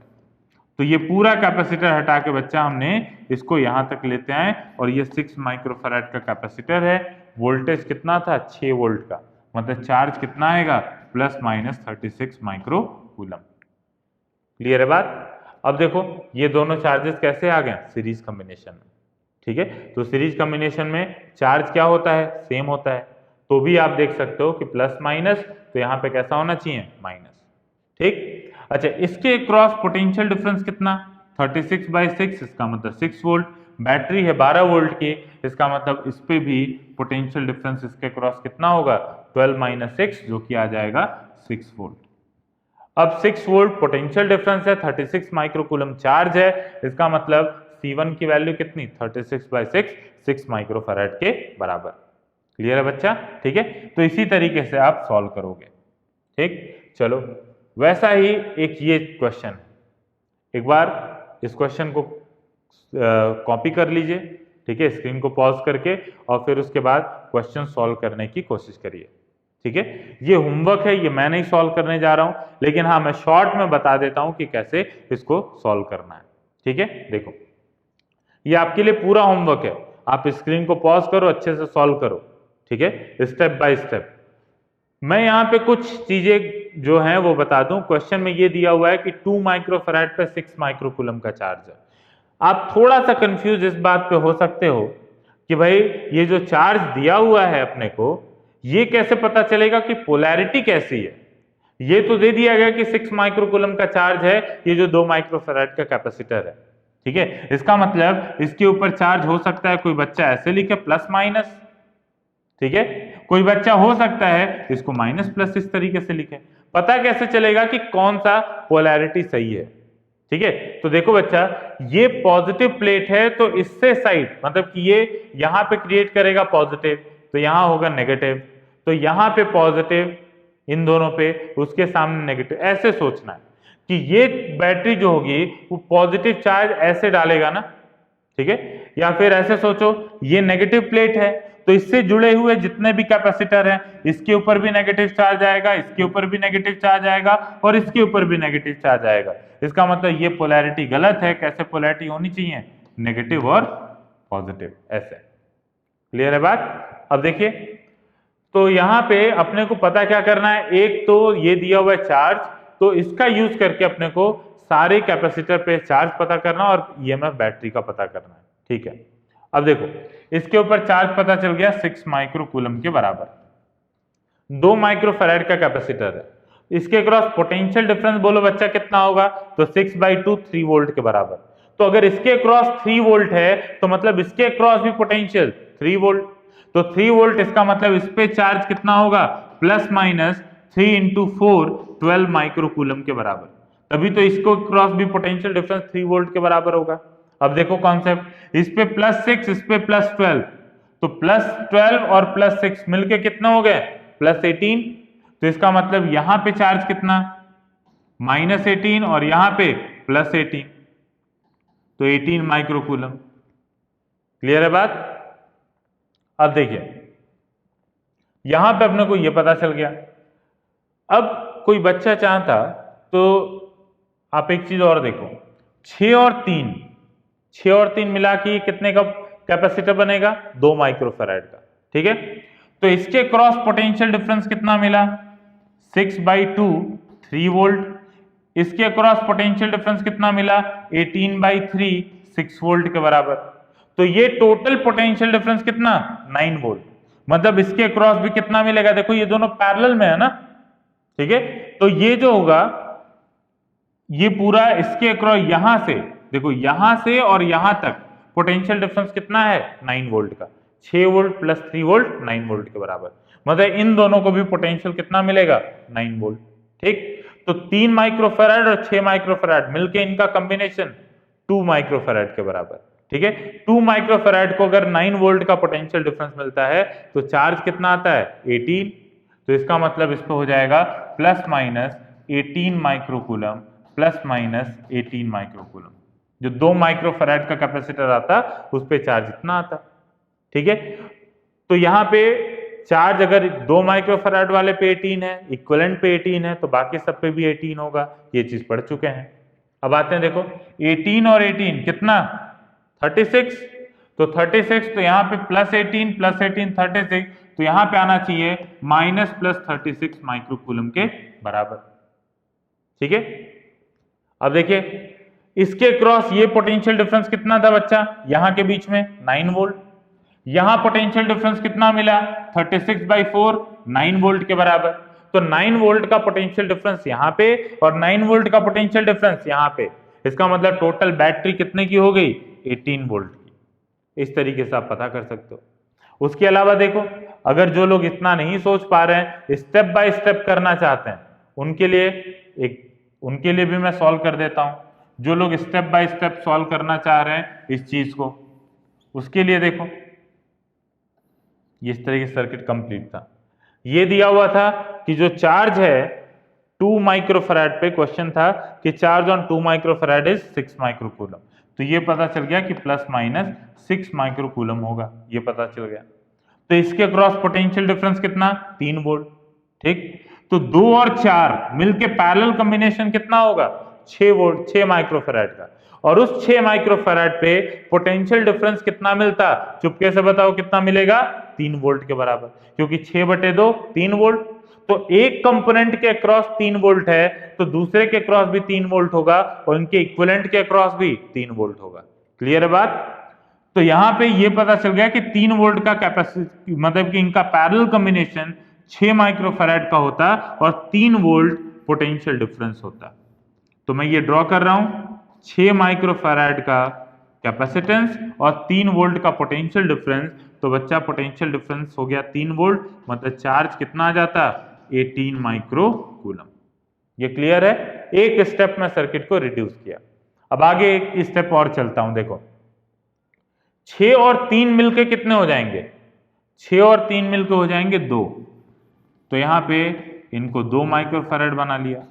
तो ये पूरा कैपेसिटर हटा के बच्चा हमने इसको यहां तक लेते हैं, और ये 6 माइक्रोफैराड का कैपेसिटर है। वोल्टेज कितना था, 6 वोल्ट का, मतलब चार्ज कितना आएगा, plus minus 36 micro coulomb. Clear है बात। अब देखो ये दोनों चार्जेस कैसे आ गए, सीरीज कॉम्बिनेशन में, ठीक है। तो सीरीज कॉम्बिनेशन में चार्ज क्या होता है, सेम होता है। तो भी आप देख सकते हो कि प्लस माइनस, तो यहाँ पे कैसा होना चाहिए, माइनस, ठीक। अच्छा, इसके क्रॉस पोटेंशियल डिफरेंस कितना, 36/6, इसका मतलब 6 वोल्ट। बैटरी है 12 वोल्ट की, इसका मतलब इस पे भी पोटेंशियल डिफरेंस इसके क्रॉस कितना होगा, 12 - 6, जो कि आ जाएगा 6 वोल्ट। अब 6 वोल्ट पोटेंशियल डिफरेंस है, 36 माइक्रोकूलम चार्ज है, इसका मतलब C1 की वैल्यू कितनी, 36/6, 6 माइक्रोफैराड के बराबर। क्लियर है बच्चा, ठीक है। तो इसी तरीके से आप सॉल्व करोगे, ठीक। चलो वैसा ही एक ये क्वेश्चन है, एक बार इस क्वेश्चन को कॉपी कर लीजिए, ठीक है, स्क्रीन को पॉज करके, और फिर उसके बाद क्वेश्चन सॉल्व करने की कोशिश करिए, ठीक है। ये होमवर्क है, ये मैं नहीं सॉल्व करने जा रहा हूं, लेकिन हाँ मैं शॉर्ट में बता देता हूं कि कैसे इसको सॉल्व करना है, ठीक है। देखो ये आपके लिए पूरा होमवर्क है, आप स्क्रीन को पॉज करो, अच्छे से सॉल्व करो, ठीक है, स्टेप बाय स्टेप। मैं यहाँ पे कुछ चीजें जो हैं वो बता दूं। क्वेश्चन में ये दिया हुआ है कि 2 माइक्रोफैराड पे 6 माइक्रोकूलम का चार्ज है। आप थोड़ा सा कंफ्यूज इस बात पे हो सकते हो कि भाई ये जो चार्ज दिया हुआ है अपने को, ये कैसे पता चलेगा कि पोलैरिटी कैसी है। ये तो दे दिया गया कि 6 माइक्रोकूलम का चार्ज है, ये जो 2 माइक्रोफैराड का कैपेसिटर है, ठीक है। इसका मतलब इसके ऊपर चार्ज हो सकता है, कोई बच्चा ऐसे लिखे प्लस माइनस, ठीक है, कोई बच्चा हो सकता है इसको माइनस प्लस इस तरीके से लिखे। पता कैसे चलेगा कि कौन सा पोलैरिटी सही है, ठीक है। तो देखो बच्चा, ये पॉजिटिव प्लेट है, तो इससे साइड मतलब कि ये यहां पे क्रिएट करेगा पॉजिटिव, तो यहां होगा नेगेटिव, तो यहां पे पॉजिटिव इन दोनों पे, उसके सामने नेगेटिव। ऐसे सोचना है कि ये बैटरी जो होगी वो पॉजिटिव चार्ज ऐसे डालेगा ना, ठीक है। या फिर ऐसे सोचो ये नेगेटिव प्लेट है, तो इससे जुड़े हुए जितने भी कैपेसिटर हैं, इसके ऊपर भी नेगेटिव चार्ज आएगा, इसके ऊपर भी नेगेटिव चार्ज आएगा, और इसके ऊपर भी नेगेटिव चार्ज आएगा। इसका मतलब ये पोलैरिटी गलत है। कैसे पोलैरिटी होनी चाहिए, नेगेटिव और पॉजिटिव, ऐसे। क्लियर है बात। अब देखिए, तो यहाँ पे अपने को पता क्या करना है, एक तो ये दिया हुआ है चार्ज, तो इसका यूज करके अपने को सारे कैपेसिटर पे चार्ज पता करना और ईएमएफ बैटरी का पता करना है, ठीक है। अब देखो इसके ऊपर चार्ज पता चल गया 6 माइक्रोकूलम के बराबर, 2 माइक्रोफैराड का कैपेसिटर है। इसके अक्रॉस पोटेंशियल डिफरेंस बोलो बच्चा कितना होगा, तो 6/2 3 वोल्ट के बराबर। तो अगर इसके अक्रॉस 3 वोल्ट है, तो मतलब इसके अक्रॉस भी पोटेंशियल 3 वोल्ट, तो 3 वोल्ट, इसका मतलब इस पे चार्ज कितना होगा, प्लस माइनस 3 × 4 12 माइक्रोकूलम के बराबर। तभी तो इसको क्रॉस भी पोटेंशियल डिफरेंस 3 वोल्ट के बराबर होगा। अब देखो कॉन्सेप्ट, इस पे +6, इस पे +12, तो +12 और +6 मिलके कितना हो गए, +18। तो इसका मतलब यहां पे चार्ज कितना, -18, और यहां पे +18, तो 18 माइक्रोकूलम। क्लियर है बात। अब देखिए यहां पे अपने को यह पता चल गया। अब कोई बच्चा चाहता तो आप एक चीज और देखो, 6 और 3 मिला के कितने का कैपेसिटर बनेगा, 2 माइक्रोफैराड का, ठीक है। तो इसके क्रॉस पोटेंशियल डिफरेंस कितना मिला, 6/2 3 वोल्ट। इसके क्रॉस पोटेंशियल डिफरेंस कितना मिला, 18/3 6 वोल्ट के बराबर। तो ये टोटल पोटेंशियल डिफरेंस कितना, 9 वोल्ट। मतलब इसके क्रॉस भी कितना मिलेगा, देखो ये दोनों पैरेलल में है ना, ठीक है। तो ये जो होगा, ये पूरा इसके अक्रॉस यहां से देखो, यहां से और यहां तक पोटेंशियल डिफरेंस कितना है, 9 वोल्ट का। 6 वोल्ट + 3 वोल्ट 9 वोल्ट के बराबर। मतलब इन दोनों को भी पोटेंशियल कितना मिलेगा, 9 वोल्ट, ठीक। तो 3 माइक्रोफैराड और 6 माइक्रोफैराड मिलके इनका कॉम्बिनेशन 2 माइक्रोफैराड के बराबर। ठीक है, 2 माइक्रोफैराड को अगर 9 वोल्ट का पोटेंशियल डिफरेंस मिलता है तो चार्ज कितना आता है 18। तो इसका मतलब इस पे हो जाएगा plus minus 18 microcoulomb plus minus 18 microcoulomb. जो 2 माइक्रोफैराड का कैपेसिटर आता उस पे चार्ज इतना आता। ठीक है, तो यहाँ पे चार्ज अगर 2 माइक्रोफैराड वाले पे 18 है, इक्विवेलेंट पे 18 है, तो बाकी सब पे भी 18 होगा। ये चीज पढ़ चुके हैं। अब आते हैं, देखो 18 और 18 कितना 36। तो 36 तो यहाँ पे प्लस 18 36, तो यहाँ पे आना चाहिए माइनस प्लस 36 माइक्रोकूलम के बराबर। ठीक है, अब देखिए इसके क्रॉस ये पोटेंशियल डिफरेंस कितना था बच्चा, यहाँ के बीच में 9 वोल्ट। यहां पोटेंशियल डिफरेंस कितना मिला 36/4 9 वोल्ट के बराबर। तो 9 वोल्ट का पोटेंशियल डिफरेंस यहां पे और 9 वोल्ट का पोटेंशियल डिफरेंस यहां पे, इसका मतलब टोटल बैटरी कितने की हो गई 18 वोल्ट की। इस तरीके से आप पता कर सकते हो। उसके अलावा देखो, अगर जो लोग इतना नहीं सोच पा रहे हैं, स्टेप बाय स्टेप करना चाहते हैं, उनके लिए भी मैं सॉल्व कर देता हूं। जो लोग स्टेप बाय स्टेप सॉल्व करना चाह रहे हैं इस चीज को, उसके लिए देखो इस तरह की सर्किट कंप्लीट था। ये दिया हुआ था कि जो चार्ज है 2 माइक्रोफैराड पे, क्वेश्चन था कि charge on 2 microfarad is 6 microcoulomb. तो ये पता चल गया कि प्लस माइनस 6 माइक्रोकूलम होगा, ये पता चल गया। तो इसके क्रॉस पोटेंशियल डिफरेंस कितना 3 वोल्ट। ठीक, तो 2 और 4 मिलके पैरेलल कॉम्बिनेशन कितना होगा 6 वोल्ट 6 माइक्रोफैराड का। और उस 6 माइक्रोफैराड पे पोटेंशियल डिफरेंस कितना मिलता, चुपके से बताओ कितना मिलेगा 3 वोल्ट के बराबर, क्योंकि 6/2 3 वोल्ट। तो एक कंपोनेंट के अक्रॉस 3 वोल्ट है तो दूसरे के अक्रॉस भी 3 वोल्ट होगा और इनके इक्विवेलेंट के अक्रॉस भी 3 वोल्ट होगा। क्लियर है बात। तो यहां पे ये पता चल गया कि 3 वोल्ट का कैपेसिटी, मतलब कि इनका पैरेलल कॉम्बिनेशन 6 माइक्रोफैराड का होता और 3 वोल्ट पोटेंशियल डिफरेंस होता। तो मैं ये ड्रॉ कर रहा हूं 6 माइक्रोफैराड का कैपेसिटेंस और 3 वोल्ट का पोटेंशियल डिफरेंस। तो बच्चा पोटेंशियल डिफरेंस हो गया 3 वोल्ट, मतलब चार्ज कितना आ जाता 18 माइक्रोकूलम। ये क्लियर है। एक स्टेप में सर्किट को रिड्यूस किया। अब आगे एक स्टेप और चलता हूं। देखो 6 और 3 मिलके कितने हो जाएंगे, 6 और 3 मिलके हो जाएंगे 2। तो यहां पे इनको 2 माइक्रोफैराड बना लिया।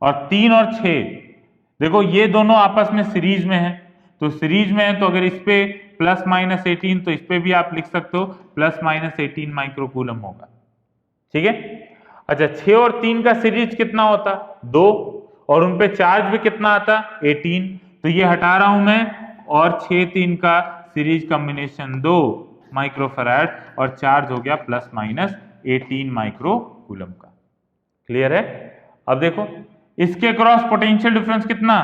और 3 और 6 देखो ये दोनों आपस में सीरीज में है, तो सीरीज में है तो अगर इस पे प्लस माइनस 18 तो इस पे भी आप लिख सकते हो प्लस माइनस 18 माइक्रोकूलम होगा। ठीक है, अच्छा 6 और 3 का सीरीज कितना होता 2 और उन पे चार्ज भी कितना आता 18। तो ये हटा रहा हूं मैं और 6-3 का सीरीज कॉम्बिनेशन 2 माइक्रोफैराड और चार्ज हो गया प्लस माइनस 18 माइक्रोकूलम का। क्लियर है। अब देखो इसके क्रॉस पोटेंशियल डिफरेंस कितना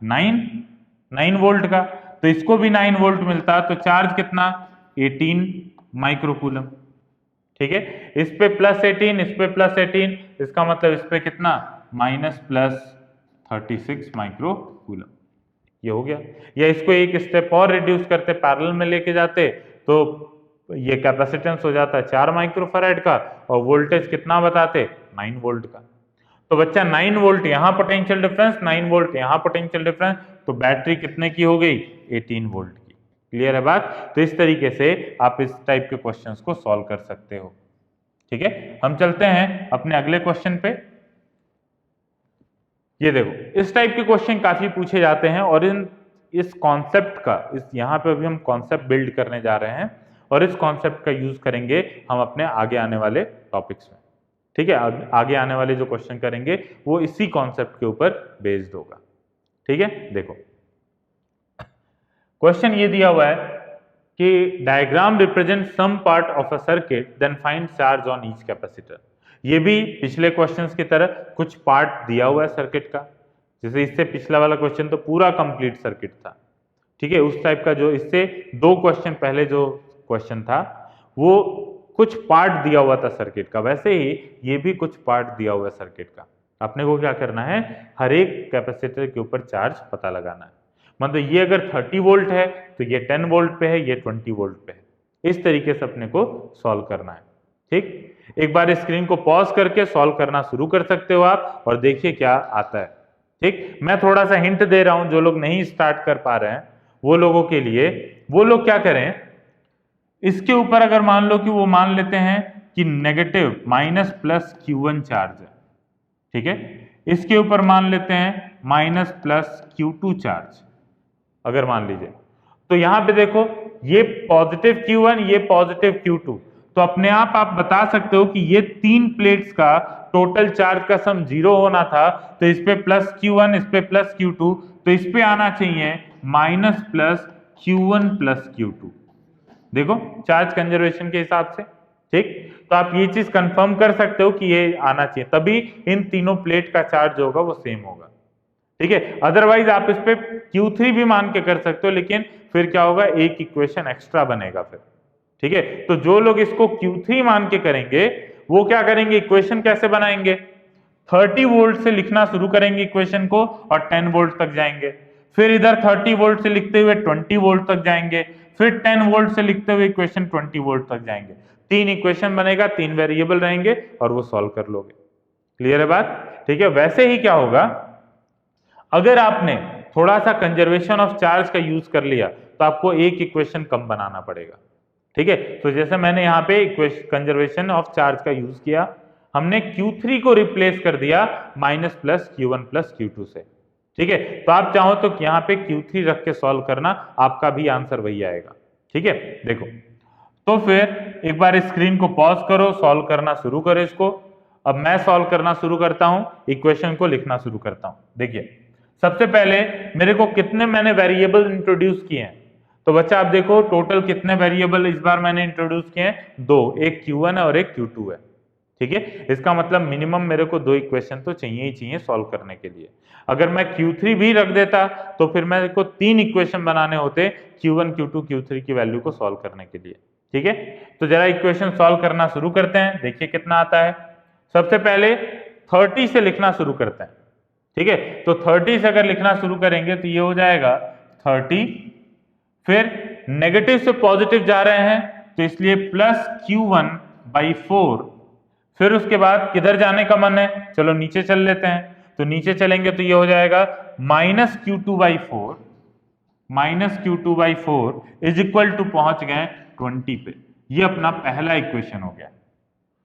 9 वोल्ट का, तो इसको भी 9 वोल्ट मिलता तो चार्ज कितना 18 माइक्रोकूलम। ठीक है, इस पे प्लस 18 इस पे प्लस 18, इसका मतलब इस पे कितना माइनस प्लस 36 माइक्रोकूलम। ये हो गया। या इसको एक स्टेप और रिड्यूस करते, पैरेलल में लेके जाते तो ये कैपेसिटेंस हो जाता 4 माइक्रोफैराड का और वोल्टेज कितना बताते 9 वोल्ट का। तो बच्चा 9 वोल्ट यहां पोटेंशियल डिफरेंस, 9 वोल्ट यहां पोटेंशियल डिफरेंस, तो बैटरी कितने की हो गई 18 वोल्ट की। क्लियर है बात। तो इस तरीके से आप इस टाइप के क्वेश्चंस को सॉल्व कर सकते हो। ठीक है, हम चलते हैं अपने अगले क्वेश्चन पे। ये देखो इस टाइप के क्वेश्चन काफी पूछे जाते हैं और इस कॉन्सेप्ट का यहाँ पे अभी हम कॉन्सेप्ट बिल्ड करने जा रहे हैं और इस कॉन्सेप्ट का यूज करेंगे हम अपने आगे आने वाले टॉपिक्स में। ठीक है, आगे आने वाले जो क्वेश्चन करेंगे वो इसी कॉन्सेप्ट के ऊपर बेस्ड होगा। ठीक है, देखो क्वेश्चन ये दिया हुआ है कि diagram represent some part of a circuit then find charge on each capacitor. ये भी पिछले क्वेश्चंस की तरह कुछ पार्ट दिया हुआ है सर्किट का, जैसे इससे पिछला वाला क्वेश्चन तो पूरा कंप्लीट सर्किट था। ठीक है, उस टाइप का जो इससे 2 क्वेश्चन पहले जो क्वेश्चन था वो कुछ पार्ट दिया हुआ था सर्किट का, वैसे ही ये भी कुछ पार्ट दिया हुआ है सर्किट का। अपने को क्या करना है, हर एक कैपेसिटर के ऊपर चार्ज पता लगाना है। मतलब ये अगर 30 वोल्ट है तो ये 10 वोल्ट पे है, ये 20 वोल्ट पे है। इस तरीके से अपने को सॉल्व करना है। ठीक, एक बार स्क्रीन को पॉज करके सॉल्व करना शुरू कर सकते हो आप और देखिए क्या आता है। ठीक, मैं थोड़ा सा हिंट दे रहा हूं, जो लोग नहीं स्टार्ट कर पा रहे हैं वो लोगों के लिए, वो लोग क्या करें, इसके ऊपर अगर मान लो कि वो मान लेते हैं कि negative minus plus Q1 charge है, ठीक है, इसके ऊपर मान लेते हैं माइनस प्लस Q2 चार्ज, अगर मान लीजिए, तो यहां पे देखो ये पॉजिटिव Q1 ये पॉजिटिव Q2, तो अपने आप बता सकते हो कि ये तीन प्लेट्स का टोटल चार्ज का सम 0 होना था, तो इस पे प्लस Q1 इस पे प्लस Q2, तो इस पे आना चाहिए minus plus Q1 plus Q2। देखो चार्ज कंजर्वेशन के हिसाब से, ठीक, तो आप ये चीज कंफर्म कर सकते हो कि ये आना चाहिए, तभी इन तीनों प्लेट का चार्ज होगा वो सेम होगा। ठीक है, अदरवाइज आप इस पे Q3 भी मान के कर सकते हो, लेकिन फिर क्या होगा, एक इक्वेशन एक्स्ट्रा बनेगा फिर। ठीक है, तो जो लोग इसको Q3 मान के करेंगे वो क्या करेंगे, इक्वेशन कैसे बनाएंगे, 30 वोल्ट से लिखना शुरू करेंगे इक्वेशन को और 10 वोल्ट तक जाएंगे, फिर इधर 30 वोल्ट से लिखते हुए 20 वोल्ट तक जाएंगे, फिर 10 वोल्ट से लिखते हुए इक्वेशन 20 वोल्ट तक जाएंगे। तीन इक्वेशन बनेगा, तीन वेरिएबल रहेंगे और वो सॉल्व कर लोगे। क्लियर है बात? ठीक है, वैसे ही क्या होगा, अगर आपने थोड़ा सा कंजर्वेशन ऑफ चार्ज का यूज कर लिया तो आपको एक इक्वेशन कम बनाना पड़ेगा। ठीक है, तो जैसे मैंने यहाँ पे कंजर्वेशन ऑफ चार्ज का यूज किया, हमने Q3 को रिप्लेस कर दिया minus plus Q1 plus Q2 से। ठीक है, तो आप चाहो तो यहाँ पे Q3 रख के सॉल्व करना, आपका भी आंसर वही आएगा। ठीक है, देखो तो फिर एक बार स्क्रीन को पॉज करो, सॉल्व करना शुरू करो इसको। अब मैं सॉल्व करना शुरू करता हूं, इक्वेशन को लिखना शुरू करता हूं। देखिए सबसे पहले मेरे को कितने मैंने वेरिएबल इंट्रोड्यूस किए हैं, तो बच्चा आप देखो टोटल कितने वेरिएबल इस बार मैंने इंट्रोड्यूस किए हैं, दो, एक Q1 है और एक Q2 है। ठीक है, इसका मतलब मिनिमम मेरे को दो इक्वेशन तो चाहिए ही चाहिए सॉल्व करने के लिए। अगर मैं Q3 भी रख देता तो फिर मेरे को तीन इक्वेशन बनाने होते Q1 Q2 Q3 की वैल्यू को सॉल्व करने के लिए। ठीक है, तो जरा इक्वेशन सॉल्व करना शुरू करते हैं, देखिए कितना आता है। सबसे पहले 30 से लिखना शुरू करते हैं। ठीक है, तो 30 से अगर लिखना शुरू करेंगे तो ये हो जाएगा 30, फिर नेगेटिव से पॉजिटिव जा रहे हैं तो इसलिए प्लस Q1/4, फिर उसके बाद किधर जाने का मन है, चलो नीचे चल लेते हैं, तो नीचे चलेंगे तो ये हो जाएगा minus Q2/4, minus Q2/4 is equal to पहुंच गए 20 पे। ये अपना पहला इक्वेशन हो गया।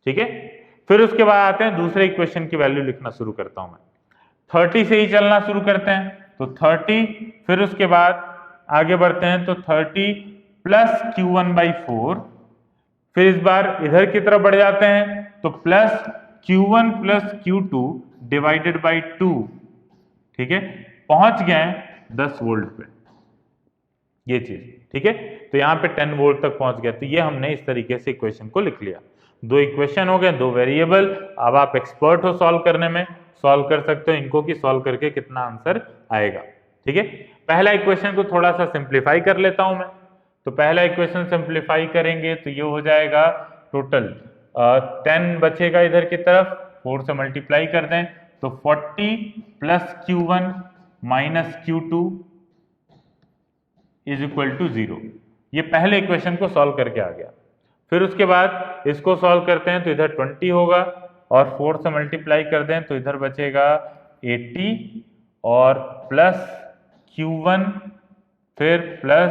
ठीक है, फिर उसके बाद आते हैं दूसरे इक्वेशन की वैल्यू लिखना शुरू करता हूं मैं। 30 से ही चलना शुरू करते हैं, तो 30, फिर उसके बाद आगे बढ़ते हैं तो 30 प्लस Q1/4, फिर इस बार इधर की तरफ बढ़ जाते हैं तो plus Q1 plus Q2 divided by 2। ठीक है, पहुंच गए 10 वोल्ट पे, ये चीज। ठीक है, तो यहाँ पे 10 वोल्ट तक पहुंच गया, तो ये हमने इस तरीके से इक्वेशन को लिख लिया। दो इक्वेशन हो गए, दो वेरिएबल। अब आप एक्सपर्ट हो सॉल्व करने में, सॉल्व कर सकते हो इनको कि सॉल्व करके कितना आंसर आएगा। ठीक है, पहला इक्वेशन को थोड़ा सा सिंप्लीफाई कर लेता हूं मैं। तो पहला इक्वेशन सिंप्लीफाई करेंगे तो ये हो जाएगा टोटल 10 बचेगा इधर की तरफ, 4 से मल्टीप्लाई कर दें तो 40 plus Q1 minus Q2 is equal to 0। ये पहले इक्वेशन को सॉल्व करके आ गया। फिर उसके बाद इसको सॉल्व करते हैं तो इधर 20 होगा और 4 से मल्टीप्लाई कर दें तो इधर बचेगा 80 और प्लस Q1 फिर प्लस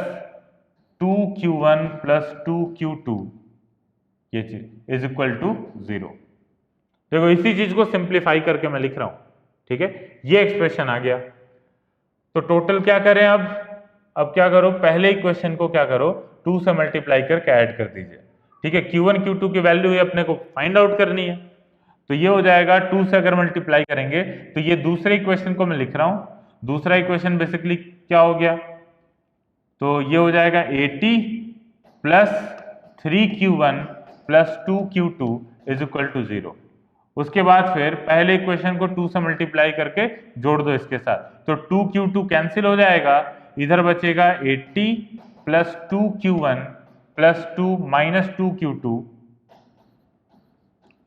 2Q1 प्लस 2Q2, ये चीज इज इक्वल टू 0। देखो इसी चीज को सिंप्लीफाई करके मैं लिख रहा हूं। ठीक है, ये एक्सप्रेशन आ गया। तो टोटल क्या करें अब क्या करो, पहले इक्वेशन को क्या करो, 2 से मल्टीप्लाई करके ऐड कर दीजिए। ठीक है, Q1 Q2 की वैल्यू ही अपने को फाइंड आउट करनी है, तो ये हो जाएगा 2 से अगर मल्टीप्लाई करेंगे तो ये दूसरे इक्वेशन को मैं लिख रहा हूं। दूसरा इक्वेशन बेसिकली क्या हो गया, तो ये हो जाएगा 80 plus 3Q1 plus 2Q2 is equal to 0। उसके बाद फिर पहले इक्वेशन को 2 से मल्टीप्लाई करके जोड़ दो इसके साथ, तो 2Q2 कैंसिल हो जाएगा, इधर बचेगा 80 plus 2Q1 plus 2 minus 2Q2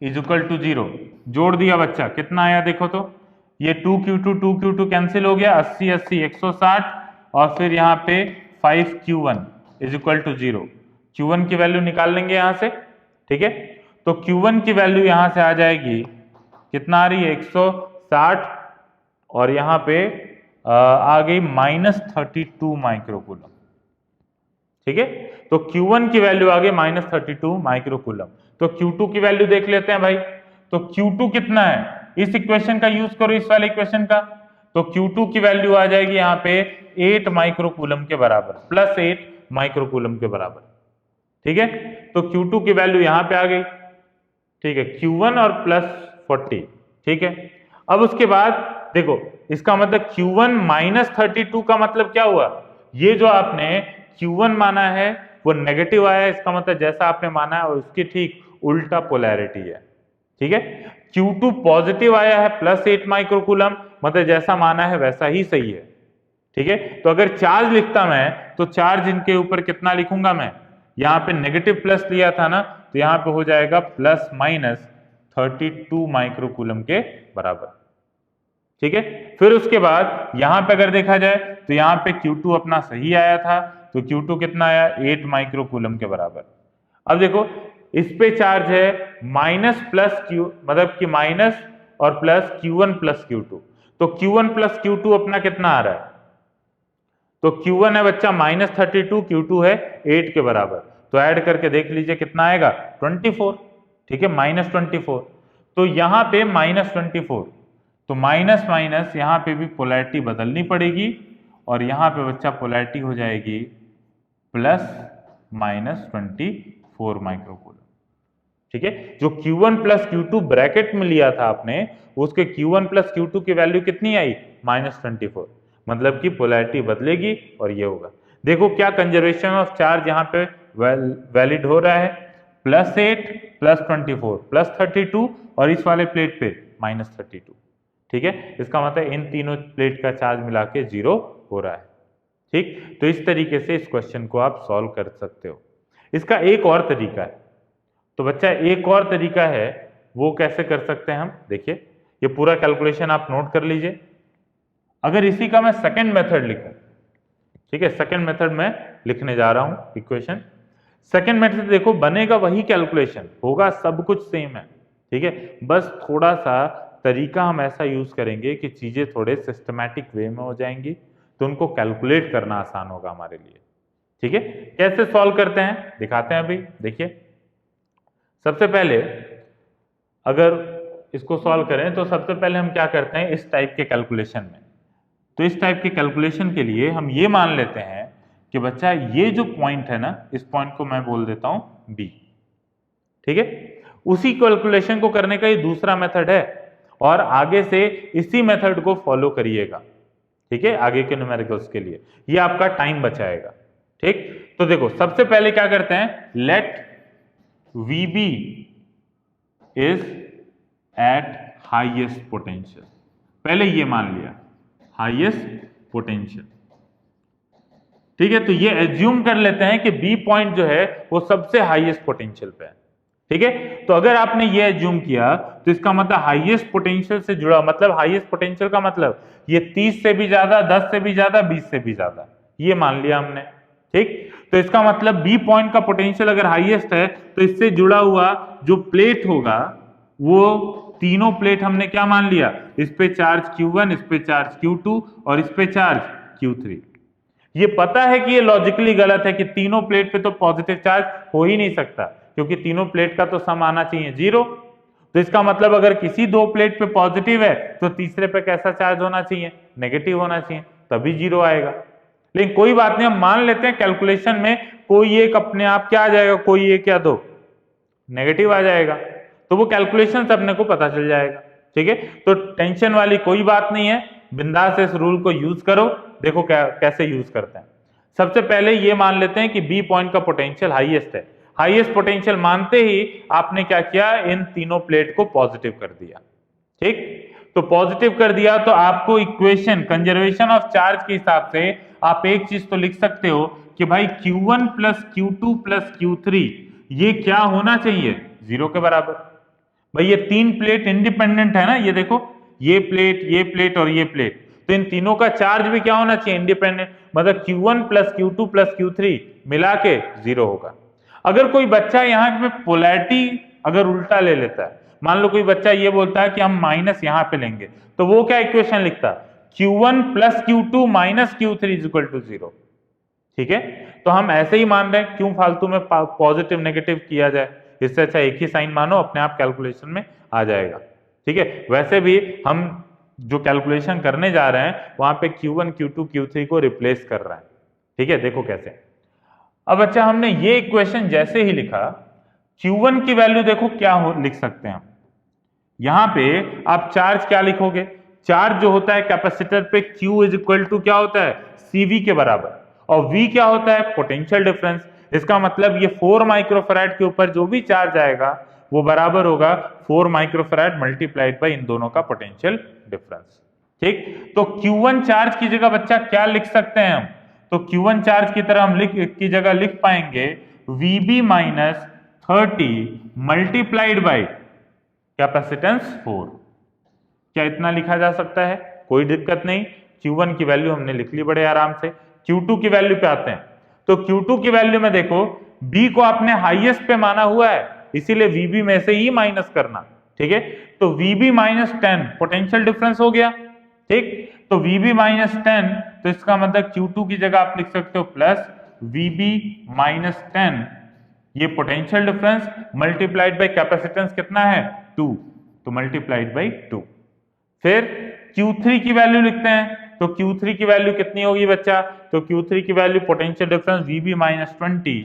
is equal to 0। जोड़ दिया बच्चा, कितना आया देखो तो, ये 2Q2 कैंसिल हो गया, 80 80 160 और फिर यहाँ पे 5Q1 is equal to 0। Q1 की वैल्यू निकाल लेंगे यहाँ से। ठीक है, तो Q1 की वैल्यू यहां से आ जाएगी, कितना आ रही है 160, और यहां पे आ गई -32 माइक्रोकूलम। ठीक है, तो Q1 की वैल्यू आ गई -32 माइक्रोकूलम। तो Q2 की वैल्यू देख लेते हैं भाई। तो Q2 कितना है, इस इक्वेशन का यूज करो, इस वाले इक्वेशन का। तो Q2 की वैल्यू आ जाएगी यहाँ पे 8 माइक्रोकूलम के बराबर, +8 माइक्रोकूलम के बराबर। ठीक है, तो Q2 की वैल्यू यहाँ पे आ गई। ठीक है, Q1 और +40। ठीक है, अब उसके बाद देखो, इसका मतलब Q1 -32 का मतलब क्या हुआ, ये जो आपने Q1 माना है वो नेगेटिव आया है, इसका मतलब जैसा आपने माना है और उसकी ठीक उल्टा पोलैरिटी है। ठीक है, Q2 पॉजिटिव आया है +8 माइक्रोकूलम, मतलब जैसा माना है वैसा ही सही है। ठीक है, तो अगर चार्ज लिखता मैं तो चार्ज इनके ऊपर कितना लिखूंगा मैं, यहाँ पे नेगेटिव प्लस लिया था ना, तो यहाँ पे हो जाएगा ±32 माइक्रोकूलम के बराबर। ठीक है, फिर उसके बाद यहाँ पे अगर देखा जाए तो यहाँ पे Q2 अपना सही आया था, तो Q2 कितना आया 8 माइक्रोकूलम के बराबर। अब देखो इस पे चार्ज है माइनस प्लस क्यू, मतलब कि माइनस और प्लस Q1 प्लस Q2, तो Q1 प्लस Q2 अपना कितना आ रहा है, तो Q1 है बच्चा -32, Q2 है 8 के बराबर, तो ऐड करके देख लीजिए कितना आएगा 24। ठीक है, -24, तो यहाँ पे -24, तो माइनस माइनस यहाँ पे भी पोलैरिटी बदलनी पड़ेगी, और यहाँ पे बच्चा पोलैरिटी हो जाएगी ±24 माइक्रोकूलम। ठीक है, जो Q1 प्लस Q2 ब्रैकेट में लिया था आपने, उसके Q1 प्लस Q2 की वैल्यू कितनी आई -24, मतलब कि पोलैरिटी बदलेगी और ये होगा। देखो क्या कंजर्वेशन ऑफ चार्ज यहाँ पे वैलिड हो रहा है, +8 +24 +32, और इस वाले प्लेट पे -32। ठीक है, इसका मतलब इन तीनों प्लेट का चार्ज मिला के 0 हो रहा है। ठीक, तो इस तरीके से इस क्वेश्चन को आप सॉल्व कर सकते हो। इसका एक और तरीका है, तो बच्चा एक और तरीका है, वो कैसे कर सकते हैं हम, देखिए ये पूरा कैलकुलेशन आप नोट कर लीजिए। अगर इसी का मैं सेकंड मेथड लिखूं, ठीक है, सेकंड मेथड में लिखने जा रहा हूं इक्वेशन। सेकंड मेथड देखो बनेगा वही कैलकुलेशन, होगा सब कुछ सेम है। ठीक है, बस थोड़ा सा तरीका हम ऐसा यूज करेंगे कि चीजें थोड़े सिस्टमैटिक वे में हो जाएंगी, तो उनको कैलकुलेट करना आसान होगा हमारे लिए। ठीक है, कैसे सॉल्व करते हैं दिखाते हैं अभी। देखिए सबसे पहले अगर इसको सॉल्व करें तो सबसे पहले हम क्या करते हैं, इस टाइप के कैलकुलेशन में, तो इस टाइप के कैलकुलेशन के लिए हम ये मान लेते हैं कि बच्चा ये जो पॉइंट है ना, इस पॉइंट को मैं बोल देता हूं B। ठीक है, उसी कैलकुलेशन को करने का ये दूसरा मेथड है, और आगे से इसी मेथड को फॉलो करिएगा। ठीक है, आगे के न्यूमेरिकल्स के लिए ये आपका टाइम बचाएगा। ठीक, तो देखो सबसे पहले क्या करते हैं, let VB is at highest potential, पहले ये मान लिया हाईएस्ट पोटेंशियल। ठीक है, तो ये एज्यूम कर लेते हैं कि B पॉइंट जो है वो सबसे हाईएस्ट पोटेंशियल पे है। ठीक है, तो अगर आपने ये एज्यूम किया तो इसका मतलब हाईएस्ट पोटेंशियल से जुड़ा, मतलब हाईएस्ट पोटेंशियल का मतलब ये 30 से भी ज्यादा, 10 से भी ज्यादा, 20 से भी ज्यादा, ये मान लिया हमने। ठीक, तो इसका मतलब B पॉइंट का पोटेंशियल अगर हाईएस्ट है तो इससे जुड़ा हुआ जो प्लेट होगा वो तीनों प्लेट हमने क्या मान लिया, इस पे चार्ज Q1, इस पे चार्ज Q2 और इस पे चार्ज Q3। ये पता है कि ये लॉजिकली गलत है कि तीनों प्लेट पे तो पॉजिटिव चार्ज हो ही नहीं सकता, क्योंकि तीनों प्लेट का तो सम आना चाहिए 0। तो इसका मतलब अगर किसी दो प्लेट पे पॉजिटिव है तो तीसरे पे कैसा चार्ज होना चाहिए, नेगेटिव होना चाहिए, तभी 0 आएगा। लेकिन कोई बात नहीं, हम मान लेते हैं कैलकुलेशन में कोई एक अपने आप क्या आ जाएगा, कोई एक या दो नेगेटिव आ जाएगा, तो वो कैलकुलेशन अपने को पता चल जाएगा। ठीक है, तो टेंशन वाली कोई बात नहीं है, बिंदास इस रूल को यूज करो। देखो कैसे यूज करते हैं। सबसे पहले ये मान लेते हैं कि B पॉइंट का पोटेंशियल हाईएस्ट है। हाईएस्ट पोटेंशियल मानते ही आपने क्या किया, इन तीनों प्लेट को पॉजिटिव कर दिया। ठीक, तो पॉजिटिव कर दिया तो आपको इक्वेशन कंजर्वेशन ऑफ चार्ज के हिसाब से आप एक चीज तो लिख सकते हो कि भाई Q1 plus Q2 plus Q3 ये क्या होना चाहिए, 0 के बराबर। भाई ये तीन प्लेट इंडिपेंडेंट है ना, ये देखो ये प्लेट और ये प्लेट, तो इन तीनों का चार्ज भी क्या होना चाहिए, इंडिपेंडेंट, मतलब Q1 plus Q2 plus Q3 मिला के 0 होगा। अगर कोई बच्चा यहाँ पे पोलैरिटी अगर उल्टा ले लेता है, मान लो कोई बच्चा ये बोलता है कि हम माइनस यहां पे लेंगे, तो वो क्या इक्वेशन लिखता, Q1 plus Q2 minus Q3 is equal to 0। ठीक है, तो हम ऐसे ही मान रहे हैं, क्यों फालतू में पॉजिटिव नेगेटिव किया जाए, इससे अच्छा एक ही साइन मानो, अपने आप कैलकुलेशन में आ जाएगा। ठीक है, वैसे भी हम जो कैलकुलेशन करने जा रहे हैं वहां पे Q1 Q2 Q3 को रिप्लेस कर रहे हैं। ठीक है, देखो कैसे। अब अच्छा, हमने ये इक्वेशन जैसे ही लिखा, Q1 की वैल्यू देखो क्या लिख सकते हैं हम, यहां पे आप चार्ज क्या लिखोगे, चार्ज जो होता है कैपेसिटर पे Q इज इक्वल टू क्या होता है, CV के बराबर, और V क्या होता है, पोटेंशियल डिफरेंस। इसका मतलब ये 4 माइक्रोफैराड के ऊपर जो भी चार्ज आएगा वो बराबर होगा 4 माइक्रोफैराड मल्टीप्लाइड बाय इन दोनों का पोटेंशियल डिफरेंस। ठीक, तो Q1 चार्ज की जगह बच्चा क्या लिख सकते हैं हम, तो Q1 चार्ज की तरह हम की जगह लिख पाएंगे VB minus 30 multiplied by capacitance 4। क्या इतना लिखा जा सकता है, कोई दिक्कत नहीं। Q1 की वैल्यू हमने लिख ली बड़े आराम से। Q2 की वैल्यू पे आते हैं, तो Q2 की वैल्यू में देखो B को आपने हाईएस्ट पे माना हुआ है, इसीलिए VB में से ही माइनस करना। ठीक है, तो VB माइनस 10 पोटेंशियल डिफरेंस हो गया। ठीक, तो VB माइनस 10, तो इसका मतलब Q2 की जगह आप लिख सकते हो प्लस VB माइनस 10, ये potential difference multiplied by capacitance कितना है 2, तो मल्टीप्लाइड बाय 2। फिर Q3 की वैल्यू लिखते हैं, तो Q3 की वैल्यू कितनी होगी बच्चा, तो Q3 की value potential difference VB minus 20,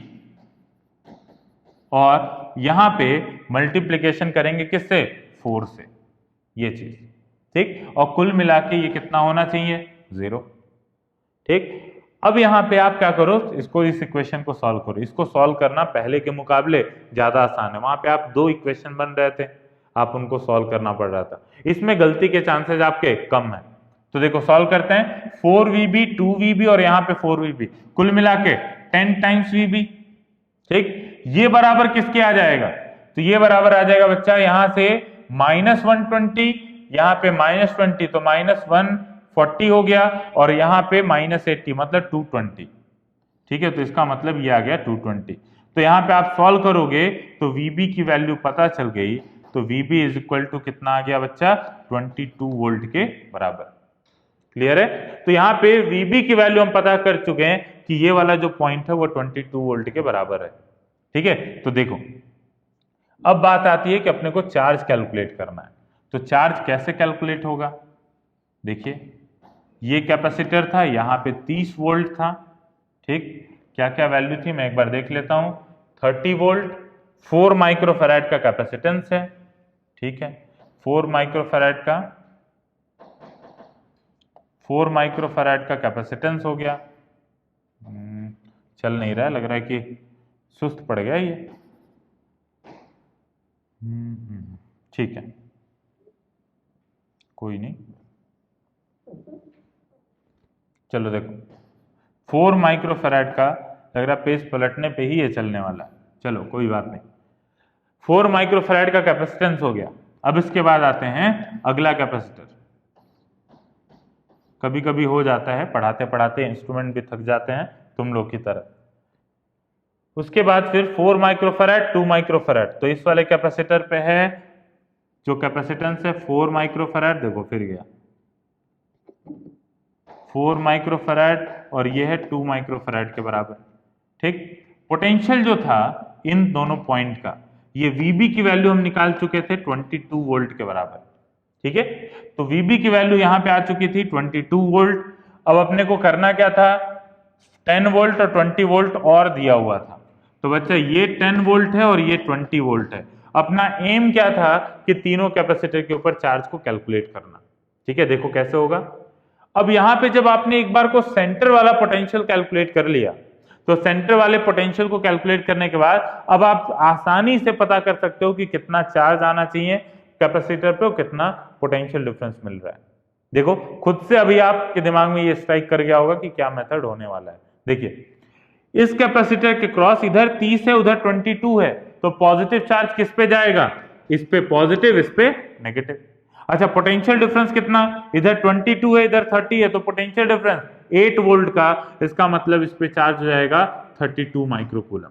और यहां पे मल्टीप्लीकेशन करेंगे किससे, 4 से, ये चीज। ठीक, और कुल मिला के ये कितना होना चाहिए, 0। ठीक, अब यहां पे आप क्या करो, इसको, इस इक्वेशन को सॉल्व करो। इसको सॉल्व करना पहले के मुकाबले ज्यादा आसान है, वहां पे आप 2 इक्वेशन बन रहे थे, आप उनको सॉल्व करना पड़ रहा था। इसमें गलती के चांसेस आपके कम है। तो देखो सॉल्व करते हैं, 4VB 2VB और यहाँ पे 4VB, कुल मिला के 10 टाइम्स VB। ठीक, ये बराबर किसके आ जाएगा, तो ये बराबर आ जाएगा बच्चा यहां से -120, यहाँ पे -20, तो -140 हो गया, और यहाँ पे -80 मतलब 220। ठीक है, तो इसका मतलब ये आ गया 220। तो यहाँ पे आप सॉल्व करोगे तो VB की वैल्यू पता चल गई, तो VB इज इक्वल टू कितना आ गया बच्चा, 22 वोल्ट के बराबर। क्लियर है, तो यहाँ पे VB की वैल्यू हम पता कर चुके हैं कि ये वाला जो पॉइंट है वो 22 वोल्ट के बराबर है। ठीक है, तो देखो अब बात आती है कि अपने को चार्ज कैलकुलेट करना है, तो चार्ज कैसे कैलकुलेट होगा। देखिए ये कैपेसिटर था, यहाँ पे 30 वोल्ट था। ठीक, क्या क्या वैल्यू थी मैं एक बार देख लेता हूं, 30 वोल्ट, 4 माइक्रोफैराड का कैपेसिटेंस है। ठीक है, 4 माइक्रोफैराड का कैपेसिटेंस हो गया। चल नहीं रहा है, लग रहा है कि सुस्त पड़ गया ये। ठीक है, कोई नहीं, चलो देखो 4 माइक्रोफैराड का, लग रहा पेज पलटने पे ही ये चलने वाला है, चलो कोई बात नहीं। 4 माइक्रोफैराड का कैपेसिटेंस हो गया। अब इसके बाद आते हैं अगला कैपेसिटर। कभी कभी हो जाता है, पढ़ाते पढ़ाते इंस्ट्रूमेंट भी थक जाते हैं तुम लोग की तरह। उसके बाद फिर 4 माइक्रोफैराड 2 माइक्रोफैराड, तो इस वाले कैपेसिटर पे है जो कैपेसिटेंस है 4 माइक्रोफैराड, देखो फिर गया 4 माइक्रोफैराड, और ये है 2 माइक्रोफैराड के बराबर। ठीक, पोटेंशियल जो था इन दोनों पॉइंट का, ये VB की वैल्यू हम निकाल चुके थे 22 वोल्ट के बराबर। ठीक है, तो VB की वैल्यू यहां पे आ चुकी थी 22 वोल्ट। अब अपने को करना क्या था, 10 वोल्ट और 20 वोल्ट और दिया हुआ था, तो बच्चा ये 10 वोल्ट है और ये 20 वोल्ट है। अपना एम क्या था कि तीनों कैपेसिटर के ऊपर चार्ज को कैलकुलेट करना। ठीक है, देखो कैसे होगा। अब यहां पे जब आपने एक बार को सेंटर वाला पोटेंशियल कैलकुलेट कर लिया, तो सेंटर वाले पोटेंशियल को कैलकुलेट करने के बाद अब आप आसानी से पता कर सकते हो कि कितना चार्ज आना चाहिए कैपेसिटर पे और कितना पोटेंशियल डिफरेंस मिल रहा है। देखो खुद से अभी आपके दिमाग में ये स्ट्राइक कर गया होगा कि क्या मेथड होने वाला है। देखिए इस कैपेसिटर के क्रॉस इधर 30 है, उधर 22 है, तो पॉजिटिव चार्ज किस पे जाएगा, इस पे पॉजिटिव, इस पे नेगेटिव। अच्छा, पोटेंशियल डिफरेंस कितना, इधर 22 है इधर 30 है, तो पोटेंशियल डिफरेंस 8 वोल्ट का, इसका मतलब इस पे चार्ज हो जाएगा 32 माइक्रोकूलम।